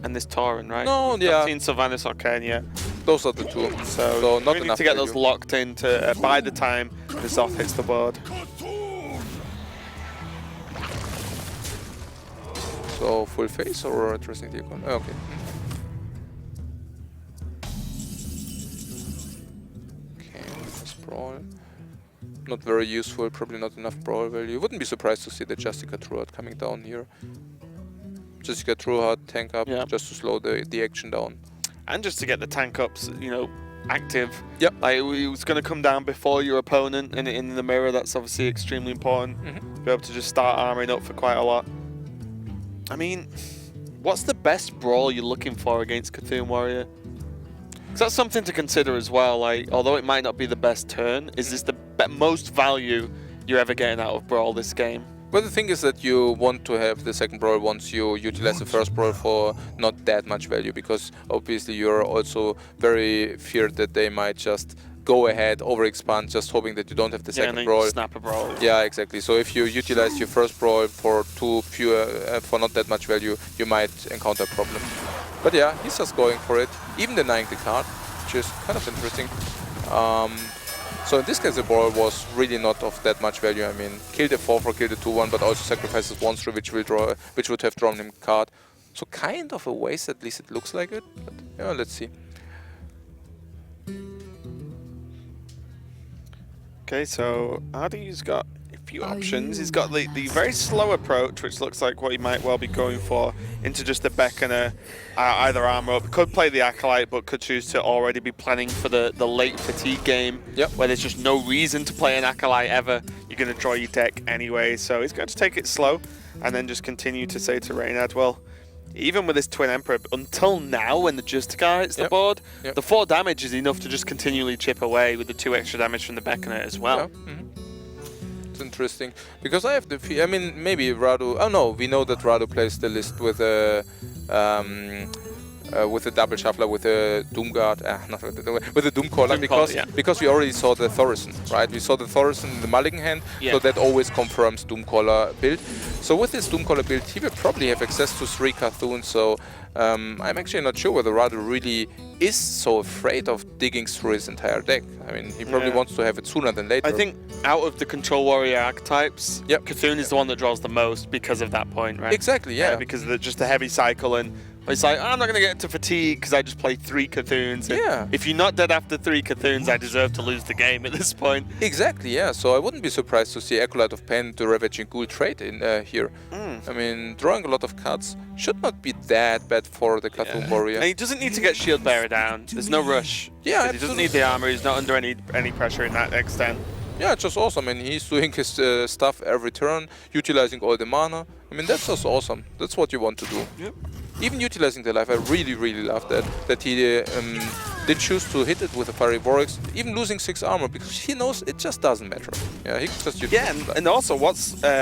and this Tauren, right? No, Not seen Sylvanas or Ken yet. Those are the two. So not we need enough to get value. those locked in to by the time the Zoth hits the board. So full face or addressing the icon? Okay. Sprawl. Not very useful, probably not enough brawl value. Wouldn't be surprised to see the Justica Trueheart coming down here. Justica Trueheart tank up just to slow the action down. And just to get the tank ups, you know, active. Yep. Like it was going to come down before your opponent, and in the mirror, that's obviously extremely important. Be able to just start armoring up for quite a lot. I mean, what's the best brawl you're looking for against Cthulhu Warrior? So that's something to consider as well. Like, although it might not be the best turn, is this the most value you're ever getting out of brawl this game? Well, the thing is that you want to have the second brawl once you utilize the first brawl for not that much value, because obviously you're also very feared that they might just go ahead, overexpand, just hoping that you don't have the second brawl. Snap a brawl. Yeah, exactly. So if you utilize your first brawl for for not that much value, you might encounter a problem. But yeah, he's just going for it, even denying the card, which is kind of interesting. So in this case, the brawl was really not of that much value. I mean, kill the 4/4, kill the 2/1, but also sacrifices 1/3, which would have drawn him a card. So kind of a waste, at least it looks like it. But yeah, let's see. Okay, so Ardy's got a few options. He's got the very slow approach, which looks like what he might well be going for, into just the Beckoner, either armor up. Could play the Acolyte, but could choose to already be planning for the late fatigue game, where there's just no reason to play an Acolyte ever. You're going to draw your deck anyway, so he's going to take it slow, and then just continue to say to Reynad, well, even with this Twin Emperor, until now, when the Justica hits the board, the 4 damage is enough to just continually chip away with the 2 extra damage from the Beckoner as well. It's interesting, because I have the I mean, maybe Radu... Oh no, we know that Radu plays the list with a double shuffler, with a Doomguard, with a Doomcaller, because we already saw the Thorison, right? We saw the Thorison in the Mulligan hand, so that always confirms Doomcaller build. So with this Doomcaller build, he will probably have access to 3 Cthulhu, so I'm actually not sure whether Radu really is so afraid of digging through his entire deck. I mean, he probably wants to have it sooner than later. I think out of the Control Warrior archetypes, Cthulhu is the one that draws the most because of that point, right? Exactly, yeah. Because of just the heavy cycle, and it's like, I'm not going to get to fatigue because I just play 3 Cthulhuns. Yeah. If you're not dead after 3 Cthulhuns, I deserve to lose the game at this point. Exactly, yeah. So I wouldn't be surprised to see Acolyte of Pen to Ravaging Ghoul trade in here. I mean, drawing a lot of cards should not be that bad for the Cthulhu Warrior. And he doesn't need to get Shield Bearer down. There's no rush. Yeah, he doesn't need the armor. He's not under any pressure in that extent. Yeah, it's just awesome. I mean, he's doing his stuff every turn, utilizing all the mana. I mean, that's just awesome. That's what you want to do. Even utilizing the life, I really, really love that. That he did choose to hit it with a Fiery Vortex, even losing 6 armor, because he knows it just doesn't matter. Yeah, he just uses Yeah, it. and also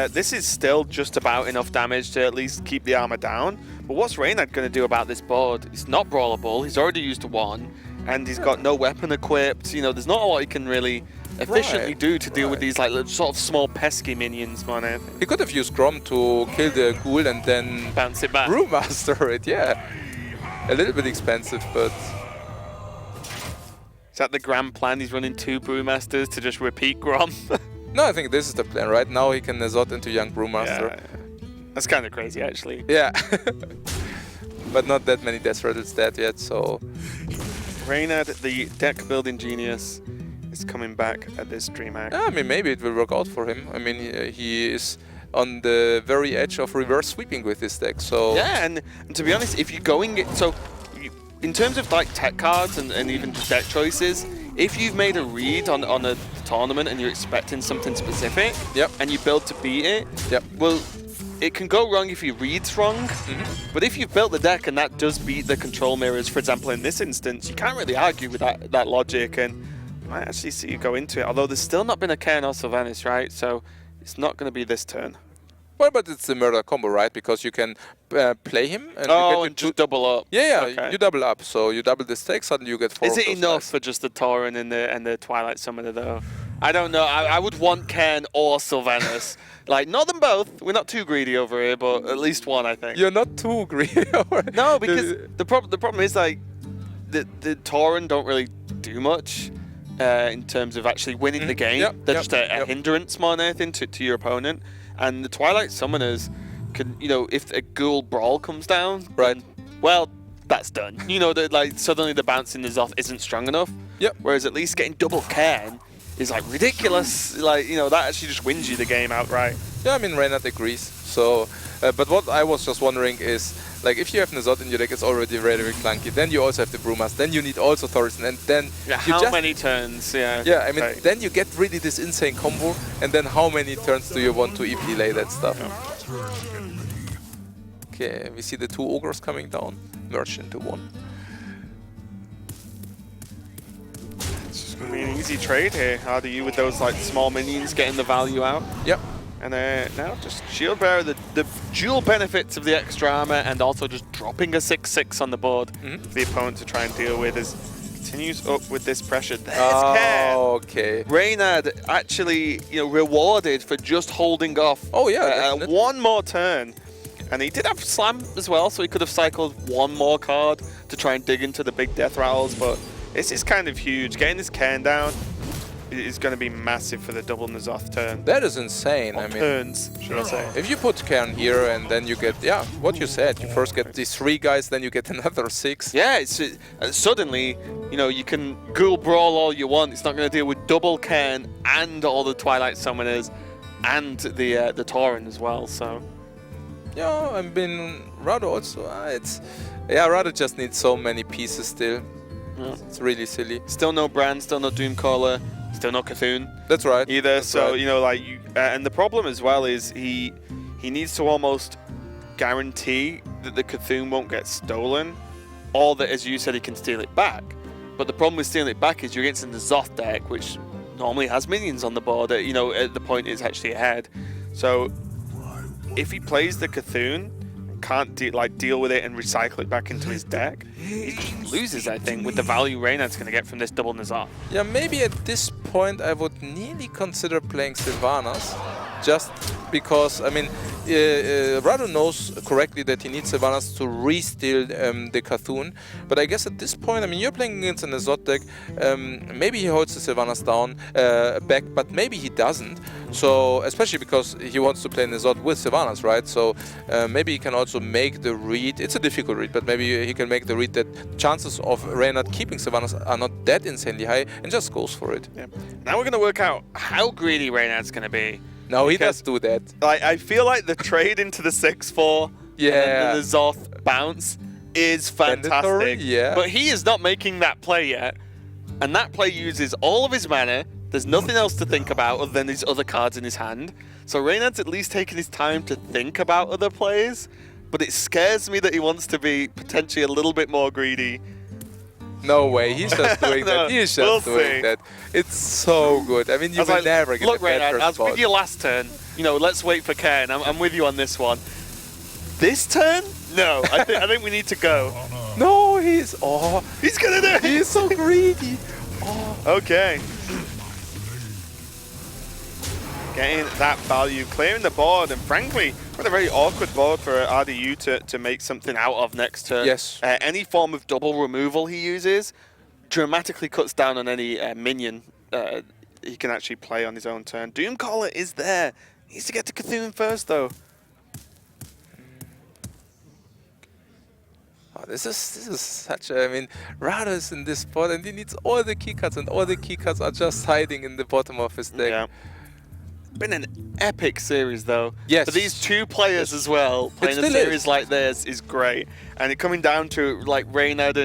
this is still just about enough damage to at least keep the armor down. But what's Reynad going to do about this board? It's not brawlable. He's already used 1, and he's got no weapon equipped. You know, there's not a lot he can really efficiently do to deal with these like sort of small pesky minions, man. He could have used Grom to kill the ghoul and then Bounce it back. Brewmaster it, yeah. A little bit expensive, but... Is that the grand plan? He's running 2 Brewmasters to just repeat Grom? No, I think this is the plan, right? Now he can Zot into young Brewmaster. Yeah. That's kind of crazy, actually. Yeah. But not that many Death Rattles dead yet, so... Reynad, the deck building genius, is coming back at this Dreamhack. Yeah, I mean, maybe it will work out for him. I mean, he is on the very edge of reverse sweeping with this deck, so... Yeah, and to be honest, if you're going... in terms of like tech cards and even just deck choices, if you've made a read on a tournament and you're expecting something specific, Yep. and you build to beat it, Yep. well, it can go wrong if your read's wrong, but if you've built the deck and that does beat the control mirrors, for example, in this instance, you can't really argue with that logic, and I might actually see you go into it, although there's still not been a Cairn or Sylvanas, right? So it's not going to be this turn. Well, but it's the murder combo, right? Because you can play him and you Oh, get and just double up. Yeah, Okay. you double up. So you double the stake, suddenly you get 4 Is of it those enough dice. for just the Tauren and the Twilight Summoner, though? I don't know. I would want Cairn or Sylvanas. Like, not them both. We're not too greedy over here, but at least one, I think. You're not too greedy. No, because the problem is, like, the Tauren don't really do much in terms of actually winning the game. Yep, They're yep, just a yep. hindrance more than anything to your opponent. And the Twilight Summoners can, you know, if a Ghoul Brawl comes down, Right. then, well, that's done. You know, that like suddenly the bouncing is off isn't strong enough. Yep. Whereas at least getting double Cairn is like ridiculous. Like, you know, that actually just wins you the game outright. Yeah, I mean, Reynad agrees. So, but what I was just wondering is, like, if you have Nazot in your deck, it's already very, very clunky. Then you also have the Brewmaster. Then you need also Thorsten. And then Yeah, you how just, many turns? Yeah. Yeah, I mean, right. then you get really this insane combo. And then how many turns do you want to even delay that stuff? Okay, we see the 2 ogres coming down, merged into 1. It's just gonna be an easy trade here. How do you with those like small minions getting the value out? Yep. And now just Shield Bearer, the dual benefits of the extra armor and also just dropping a 6/6 on the board for the opponent to try and deal with as continues up with this pressure. There's Cairn. Okay. Reynad actually, you know, rewarded for just holding off Oh, yeah, definitely. one more turn. And he did have Slam as well, so he could have cycled one more card to try and dig into the big death rattles, but this is kind of huge. Getting this Cairn down is going to be massive for the double N'Zoth turn. That is insane. Or I mean, turns, should I say. if you put Cairn here and then you get, yeah, what you said, you first get these 3 guys, then you get another 6. Yeah, it's suddenly, you know, you can Ghoul Brawl all you want. It's not going to deal with double Cairn and all the Twilight Summoners and the Tauren as well, so... Yeah, I mean, Rado also, Rado just needs so many pieces still. Yeah. It's really silly. Still no Brand, still no Doomcaller, still no Cthulhu That's right. either. That's So right. you know, like, and the problem as well is he needs to almost guarantee that the Cthulhu won't get stolen, or that, as you said, he can steal it back. But the problem with stealing it back is you're against the Zoth deck, which normally has minions on the board. You know, at the point it's actually ahead. So if he plays the Cthulhu, can't deal with it and recycle it back into his deck, he just loses, I think, with the value Reynad's going to get from this double N'Zoth. Yeah, maybe at this point I would nearly consider playing Sylvanas, just because, I mean, Rado knows correctly that he needs Sylvanas to re-steal the Cthulhu, but I guess at this point, I mean, you're playing against an N'Zoth deck, maybe he holds the Sylvanas down back, but maybe he doesn't. So, especially because he wants to play N'Zoth with Sylvanas, right? So, maybe he can also make the read, it's a difficult read, but maybe he can make the read that chances of Reynad keeping Sylvanas are not that insanely high, and just goes for it. Yeah. Now we're going to work out how greedy Reynad's going to be. No, he Because- does do that. Like, I feel like the trade into the 6/4 Yeah. and the Zoth bounce is Mandatory, fantastic. yeah. But he is not making that play yet. And that play uses all of his mana. There's nothing else to think about other than his other cards in his hand. So Reynad's at least taking his time to think about other plays. But it scares me that he wants to be potentially a little bit more greedy No way, he's just doing No, that. He's just we'll doing see. that. It's so good. I mean, I you was will like, never get look, a better Reynad, I was spot. with you last turn. You know, let's wait for Ken. I'm with you on this one. This turn? No, I think we need to go. No, He's gonna do it. he's so greedy. Okay. Getting that value, clearing the board, and frankly, what a very awkward board for RDU to make something out of next turn. Yes. Any form of double removal he uses dramatically cuts down on any minion he can actually play on his own turn. Doomcaller is there. He needs to get to Cthulhu first, though. Oh, this is such a, I mean, Rado is in this spot and he needs all the keycards, and all the keycards are just hiding in the bottom of his deck. Yeah. Been an epic series though. Yes. For these two players as well, playing a still series is. like this is great. And it coming down to like Reynad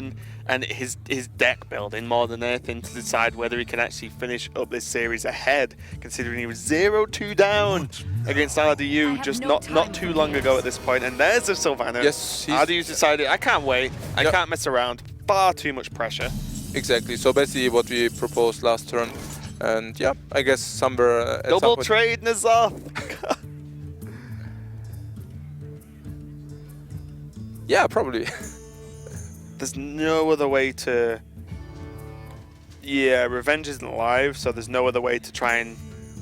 and his deck building more than anything to decide whether he can actually finish up this series ahead, considering he was 0-2 down against RDU just not too long ago at this point. And there's the Sylvanas. Yes, RDU's decided, I can't wait, I Yep. can't mess around. Far too much pressure. Exactly. So basically what we proposed last turn. And yeah, I guess somewhere at some Double point- trade Nazar. Yeah, probably. There's no other way to... Yeah, Revenge isn't live, so there's no other way to try and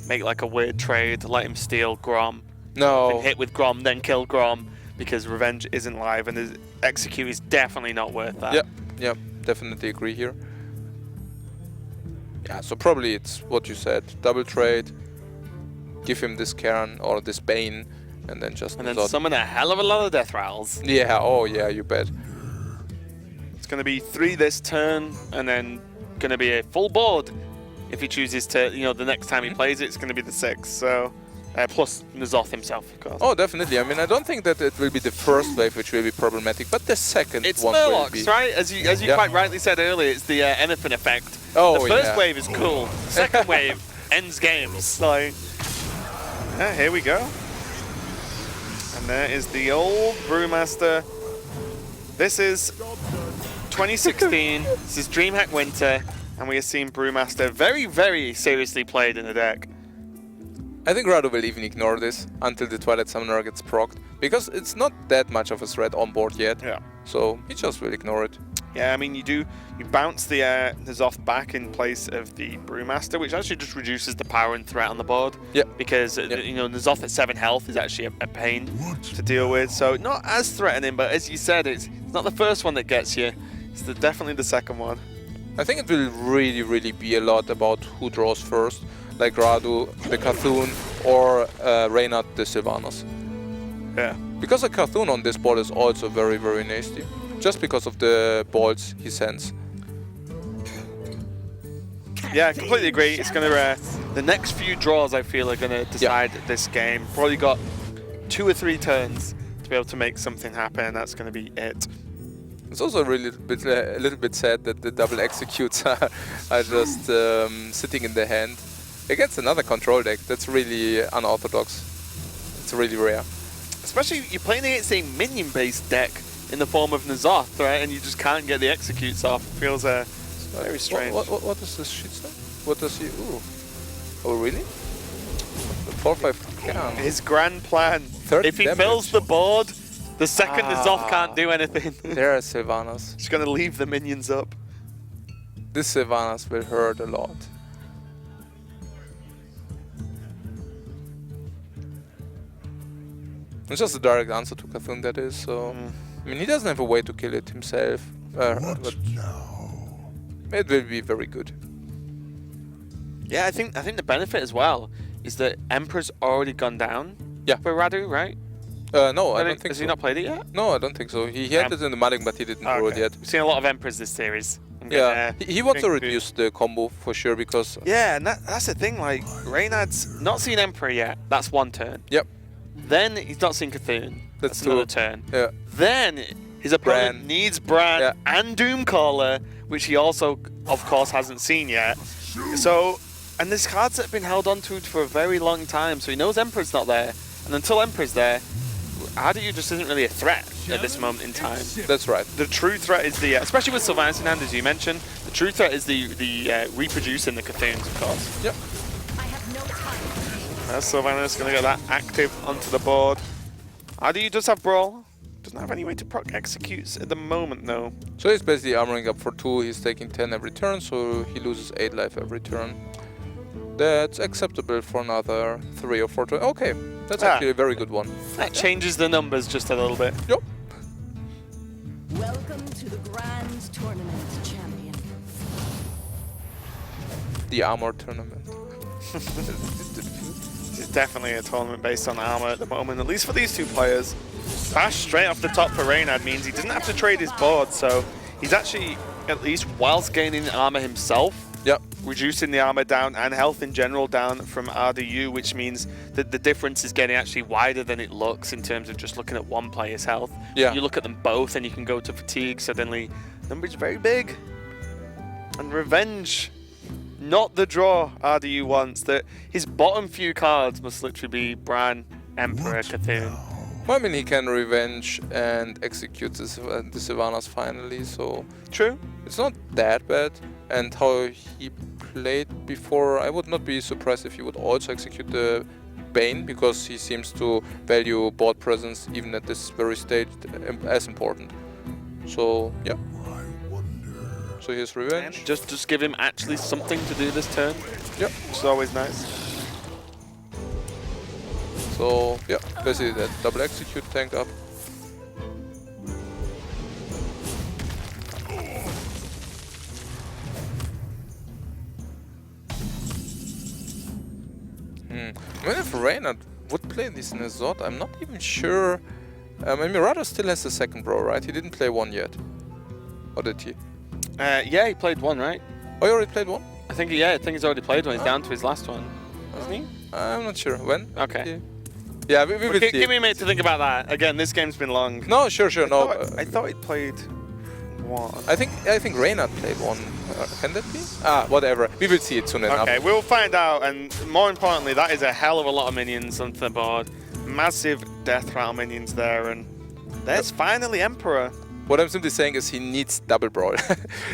make like a weird trade, let him steal Grom, No. then hit with Grom, then kill Grom, because Revenge isn't live, and his Execute is definitely not worth that. Yeah, definitely agree here. Yeah, so probably it's what you said, double trade, give him this Cairn or this Bane, and then just... And then resort- summon a hell of a lot of Death Rattle. Yeah, oh yeah, you bet. It's going to be 3 this turn, and then going to be a full board if he chooses to, you know, the next time he plays it, it's going to be the 6. So, plus N'Zoth himself, of course. Oh, definitely. I mean, I don't think that it will be the first wave which will be problematic, but the second It's one will Murlocs, be. right? As you Yeah. quite rightly said earlier, it's the anything effect. Oh, the first yeah. wave is cool. The second wave ends games. Like, yeah, here we go. And there is the old Brewmaster. This is 2016. This is Dreamhack Winter, and we are seeing Brewmaster very, very seriously played in the deck. I think Rado will even ignore this until the Twilight Summoner gets procced, because it's not that much of a threat on board yet. Yeah. So he just will ignore it. Yeah, I mean, you bounce the N'Zoth back in place of the Brewmaster, which actually just reduces the power and threat on the board. Yep. Because, you know, N'Zoth at 7 health is actually a pain to deal with. So not as threatening, but as you said, it's not the first one that gets you. It's definitely the second one. I think it will really, really be a lot about who draws first, like Radu, the Cthulhu, or Reynad, the Sylvanas. Yeah. Because a Cthulhu on this board is also very, very nasty, just because of the balls he sends. Yeah, I completely agree. It's going to... the next few draws, I feel, are going to decide this game. Probably got 2 or 3 turns to be able to make something happen, and that's going to be it. It's also a little bit sad that the double executes are just sitting in the hand against another control deck. That's really unorthodox. It's really rare. Especially you're playing against a minion-based deck in the form of N'Zoth, right? And you just can't get the executes off. Feels very strange. What does this shit say? What does he? Ooh. Oh really? 4/5 Cairn. His grand plan. 30 If he damage. fills the board, the second N'Zoth can't do anything. There are Sylvanas. Just gonna leave the minions up. This Sylvanas will hurt a lot. It's just a direct answer to Cthulhu, that is. So, I mean, he doesn't have a way to kill it himself. But it will be very good. Yeah, I think the benefit as well is that Emperor's already gone down. Yeah. For Radu, right? No, I don't think Has so. he not played it yet? No, I don't think so. He had it in the mudding, but he didn't draw it Okay. yet. We've seen a lot of Emperors this series. Yeah, he wants to think reduce the combo for sure, because Yeah, and that's the thing, like, Reynad's not seen Emperor yet. That's 1 turn. Yep. Then he's not seen Cthulhu. That's two. another turn. Yeah. Then his opponent Bran. needs Bran Yeah. and Doomcaller, which he also, of course, hasn't seen yet. So, and there's cards that have been held onto for a very long time, so he knows Emperor's not there. And until Emperor's there, RDU just isn't really a threat at this moment in time. That's right. The true threat is the, especially with Sylvanas in hand, as you mentioned, the true threat is the reproducing the Cthunes, of course. Yep. I have no time. Sylvanas going to get that active onto the board. RDU does have Brawl. Doesn't have any way to proc executes at the moment, though. So he's basically armoring up for 2. He's taking 10 every turn, so he loses 8 life every turn. That's acceptable for another 3 or 4 turns. Okay, that's actually a very good one. That changes the numbers just a little bit. Yep. Welcome to the Grand Tournament, champion. The armor tournament. It's definitely a tournament based on armor at the moment, at least for these two players. Bash straight off the top for Reynad means he doesn't have to trade his board, so he's actually, at least whilst gaining armor himself, Yep. reducing the armor down and health in general down from RDU, which means that the difference is getting actually wider than it looks in terms of just looking at one player's health. Yeah. You look at them both and you can go to fatigue, suddenly numbers very big. And revenge, not the draw RDU wants. That his bottom few cards must literally be Bran, Emperor, Cthulhu. Well, I mean, he can revenge and execute the Sylvanas finally, so True. it's not that bad. And how he played before, I would not be surprised if he would also execute the Bane, because he seems to value board presence even at this very stage as important. So, yeah. So here's revenge. Just give him actually something to do this turn. Yep. Which is always nice. So, yeah, basically that double execute tanked up. I mean, if Reynad would play this in a Zod, I'm not even sure. I mean, Mirado still has the second bro, right? He didn't play one yet. Or did he? Yeah, he played one, right? Oh, he already played one? I think he's already played one. He's down to his last one, isn't he? I'm not sure. When? Okay. Yeah, we will see. Give me a minute to think about that. Again, this game's been long. No, sure, no. I thought he played one. I think Reynad played one. Can that be? Whatever. We will see it soon enough. Okay, we'll find out. And more importantly, that is a hell of a lot of minions onto the board. Massive death rattle minions there, and there's finally Emperor. What I'm simply saying is he needs double brawl.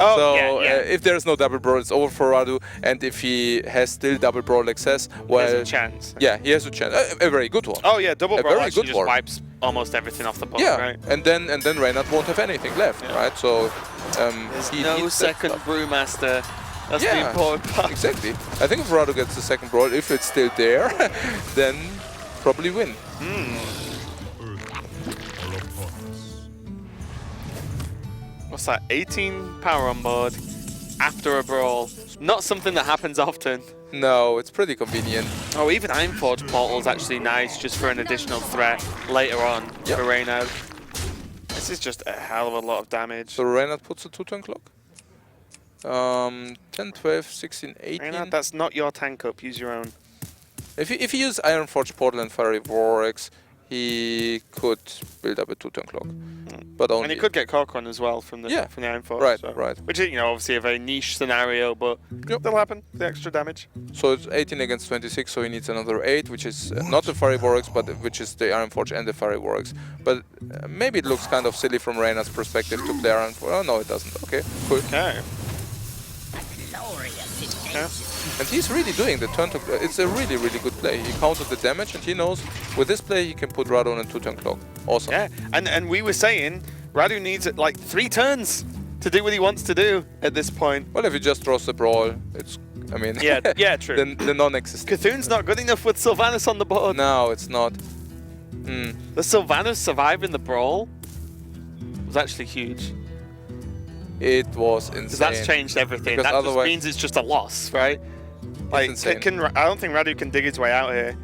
Oh, so yeah. if there's no double brawl, it's over for Radu. And if he has still double brawl access, well, There's a chance. yeah, he has a chance. A very good one. Oh yeah, double A brawl very actually good just war. wipes almost everything off the board, Yeah, right? and then Reynad won't have anything left, Yeah. right? So There's he no needs that second stuff. Brewmaster. That's the Yeah, important part. exactly. I think if Radu gets the second brawl, if it's still there, then probably win. What's that? 18 power on board after a brawl. Not something that happens often. No, it's pretty convenient. Oh, even Ironforge Portal's actually nice just for an additional threat later on Yep. for Reynad. This is just a hell of a lot of damage. So Reynad puts a 2-turn clock. 10, 12, 16, 18. Reynad, that's not your tank up. Use your own. If he used Ironforge Portal and Fiery Vortex, he could build up a 2-turn clock. But only. And he could get Corcoran as well from the Ironforge. Right, so. right. Which is, obviously a very niche scenario, but that'll happen. The extra damage. So it's 18 against 26, so he needs another 8, which is not the Fiery Vortex, but which is the Ironforge and the Fiery Vortex. But maybe it looks kind of silly from Reynad's perspective to play Ironforge. Oh no, it doesn't. Okay, cool. Okay. Yeah. And he's really doing the turn to. It's a really, really good play. He counted the damage, and he knows with this play he can put Radu on a 2-turn clock. Awesome. Yeah, and we were saying Radu needs like 3 turns to do what he wants to do at this point. Well, if he just draws the brawl, it's. I mean. Yeah, true. the non-existent. Cthune's not good enough with Sylvanas on the board. No, it's not. The Sylvanas surviving the brawl was actually huge. It was insane. Because that's changed everything. Because That just otherwise- means it's just a loss, right? Like, insane. I don't think Radu can dig his way out here.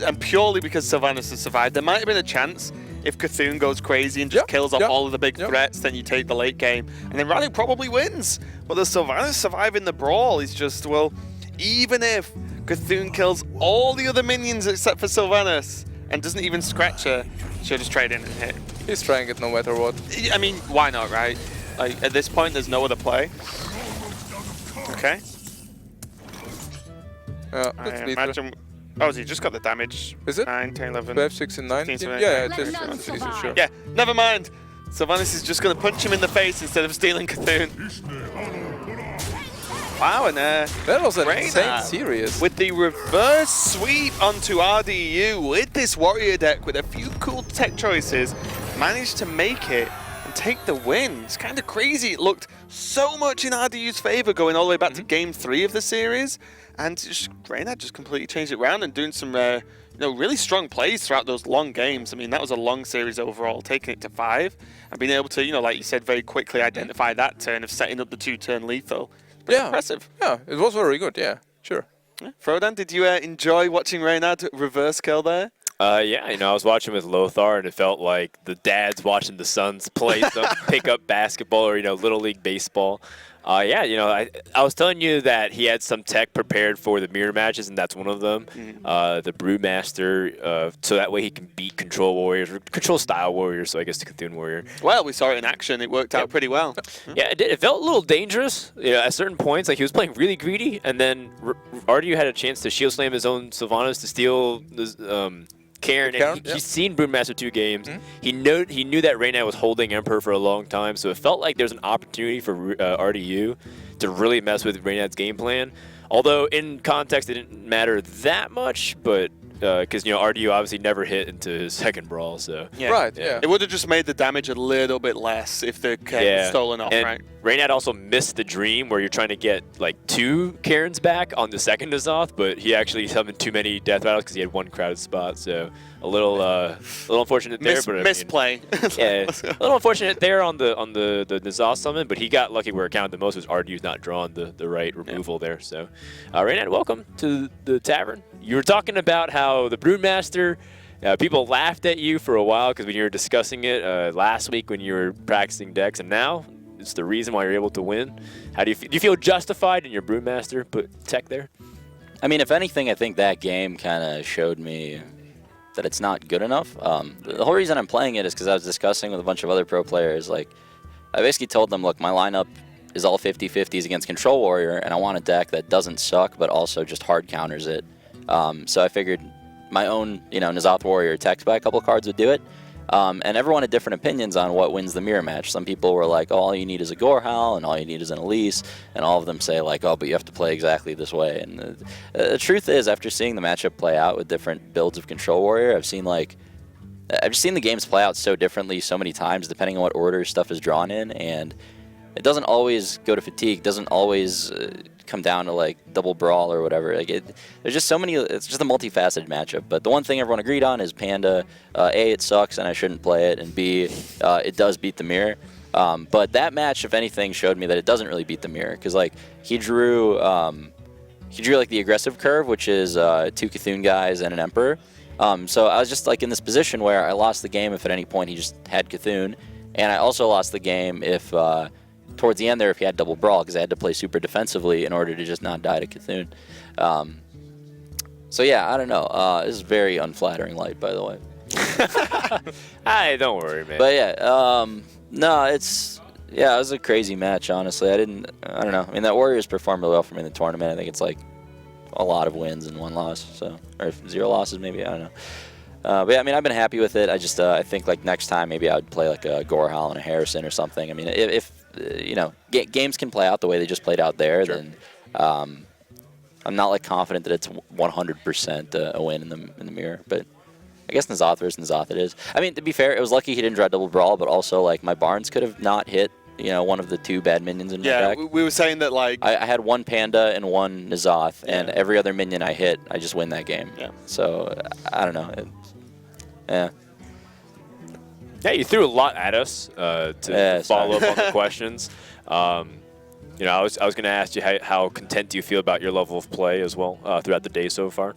And purely because Sylvanas has survived. There might have been a chance if Cthulhu goes crazy and just Yep, kills off yep, all of the big yep. threats, then you take the late game. And then Radu probably wins. But the Sylvanas surviving the brawl is just, well, even if Cthulhu kills all the other minions except for Sylvanas and doesn't even scratch her, she'll just trade in and hit. He's trying it no matter what. I mean, why not, right? Like, at this point, there's no other play. Okay. Yeah, I that's lethal. imagine Oh, so you just got the damage. Is it? 9, 10, 11. 12, 16, 9? 16, Yeah, 17. yeah, it Let is. none It is, survive. sure. Yeah, never mind. Sylvanas is just going to punch him in the face instead of stealing Cthulhu. Wow, and That was an insane Reynad series. with the reverse sweep onto RDU with this warrior deck with a few cool tech choices, managed to make it and take the win. It's kind of crazy. It looked so much in RDU's favor going all the way back to game 3 of the series, and Reynad just completely changed it around and doing some really strong plays throughout those long games. I mean, that was a long series overall, taking it to 5 and being able to, like you said, very quickly identify that turn of setting up the 2-turn lethal. Pretty impressive. Yeah, it was very good. Yeah, sure. Yeah. Frodan, did you enjoy watching Reynad reverse kill there? Yeah, I was watching with Lothar, and it felt like the dads watching the sons play some pick up basketball or Little League baseball. I was telling you that he had some tech prepared for the mirror matches, and that's one of them. The Brewmaster, so that way he can beat control warriors, or control style warriors. So I guess the Cthulhu warrior. Well, we saw it in action. It worked out pretty well. Yeah, it did. It felt a little dangerous. At certain points, like he was playing really greedy, and then Ardu had a chance to shield slam his own Sylvanas to steal the. Karen, and he's seen Brewmaster 2 games. He knew that Reynad was holding Emperor for a long time, so it felt like there's an opportunity for RDU to really mess with Reynad's game plan. Although in context, it didn't matter that much, but because RDU obviously never hit into his second brawl, so Yeah. Right, yeah. It would have just made the damage a little bit less if the Karen was stolen off, and right? Reynad also missed the dream where you're trying to get like 2 Karens back on the second Azoth, but he actually summoned too many death battles because he had 1 crowded spot, so a little unfortunate there. But Misplay. Yeah, a little unfortunate there on the Azoth summon, but he got lucky where it counted the most was Ardu's not drawing the right removal there. So, Reynad, welcome to the tavern. You were talking about how the Brewmaster, people laughed at you for a while because when you were discussing it last week when you were practicing decks, and now it's the reason why you're able to win. How do you feel justified in your Brewmaster put tech there? I mean, if anything, I think that game kind of showed me that it's not good enough. The whole reason I'm playing it is because I was discussing with a bunch of other pro players. Like, I basically told them, look, my lineup is all 50-50s against Control Warrior, and I want a deck that doesn't suck, but also just hard counters it. So I figured my own, N'Zoth Warrior text by a couple cards would do it. And everyone had different opinions on what wins the mirror match. Some people were like, oh, all you need is a Gorehowl, and all you need is an Elise, and all of them say like, oh, but you have to play exactly this way. And the truth is, after seeing the matchup play out with different builds of Control Warrior, I've just seen the games play out so differently so many times, depending on what order stuff is drawn in, and it doesn't always go to fatigue, doesn't always come down to like double brawl or whatever. Like there's just so many. It's just a multifaceted matchup. But the one thing everyone agreed on is Panda. A, it sucks and I shouldn't play it, and B, it does beat the mirror. But that match, if anything, showed me that it doesn't really beat the mirror because like he drew like the aggressive curve, which is 2 Cthulhu guys and an Emperor. So I was just like in this position where I lost the game if at any point he just had Cthulhu, and I also lost the game if towards the end there if he had double brawl because I had to play super defensively in order to just not die to Cthulhu. So yeah, I don't know. This is very unflattering light, by the way. Hey, don't worry, man. But yeah, no, it was a crazy match, honestly. I don't know. I mean, that Warriors performed really well for me in the tournament. I think it's like a lot of wins and 1 loss, or 0 losses maybe, I don't know. But yeah, I mean, I've been happy with it. I just, I think like next time maybe I would play like a Gorehowl and a Harrison or something. I mean, if games can play out the way they just played out there, sure, then I'm not like confident that it's 100% a win in the mirror, but I guess N'Zoth versus N'Zoth it is. I mean, to be fair, it was lucky he didn't draw double brawl, but also like my Barnes could have not hit, one of the 2 bad minions in my deck. Yeah, we were saying that like I had 1 Panda and 1 N'Zoth, and every other minion I hit, I just win that game. Yeah. So I don't know. Yeah. Yeah, you threw a lot at us to follow up on the questions. I was going to ask you how content do you feel about your level of play as well throughout the day so far?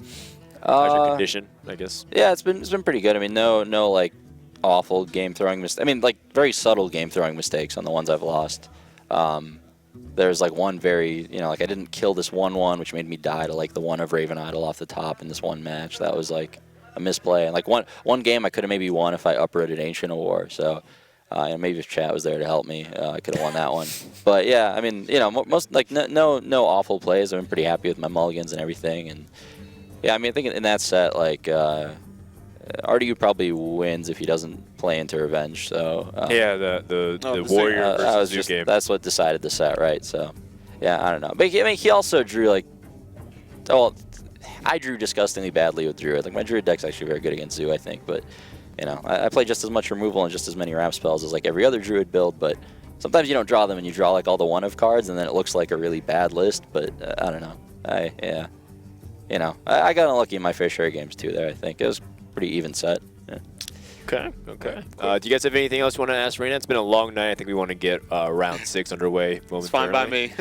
How's your condition, I guess? Yeah, it's been pretty good. I mean, no like awful game throwing mistakes. I mean, like very subtle game throwing mistakes on the ones I've lost. There's like one very, like I didn't kill this 1/1, which made me die to like the one of Raven Idol off the top in this one match. That was like a misplay. And like one game I could have maybe won if I uprooted Ancient of War. So maybe if chat was there to help me, I could have won that one. But yeah, I mean, most like no awful plays. I've been pretty happy with my mulligans and everything. And Yeah, I mean, I think in that set, like, RDU probably wins if he doesn't play into Revenge. So Yeah, the the Warrior that versus was Zoo just game. that's what decided the set, right? So, yeah, I don't know. But I mean, he also drew like, well, I drew disgustingly badly with Druid. Like my Druid deck's actually very good against Zoo, I think. But you know, I play just as much removal and just as many ramp spells as like every other Druid build. But sometimes you don't draw them and you draw like all the one-of cards, and then it looks like a really bad list. But I don't know. Yeah, you know, I got unlucky in my fair share of games too. There, I think it was pretty even set. Yeah. Okay. Do you guys have anything else you want to ask Reynad? It's been a long night. I think we want to get round 6 underway momentarily. It's fine by me.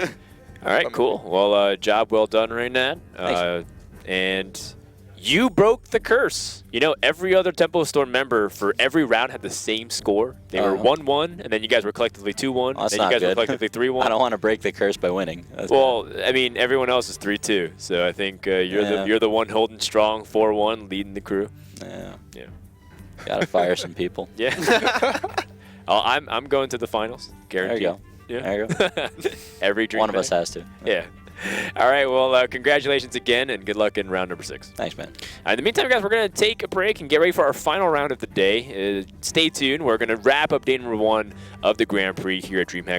All right, cool. Well, job well done, Reynad. And you broke the curse. You know, every other Temple of Storm member for every round had the same score. They were 1-1, and then you guys were collectively 2-1. That's and then not you guys good. were collectively 3-1. I don't want to break the curse by winning. That's Well, I mean, everyone else is 3-2. So I think you're the one holding strong, 4-1, leading the crew. Yeah. Yeah. Gotta fire some people. Yeah. I'm going to the finals. Guaranteed. There you go. Yeah. There you go. Every dream. One of us has to. Yeah. All right. Well, congratulations again, and good luck in round number 6. Thanks, man. In the meantime, guys, we're going to take a break and get ready for our final round of the day. Stay tuned. We're going to wrap up day number 1 of the Grand Prix here at Dreamhack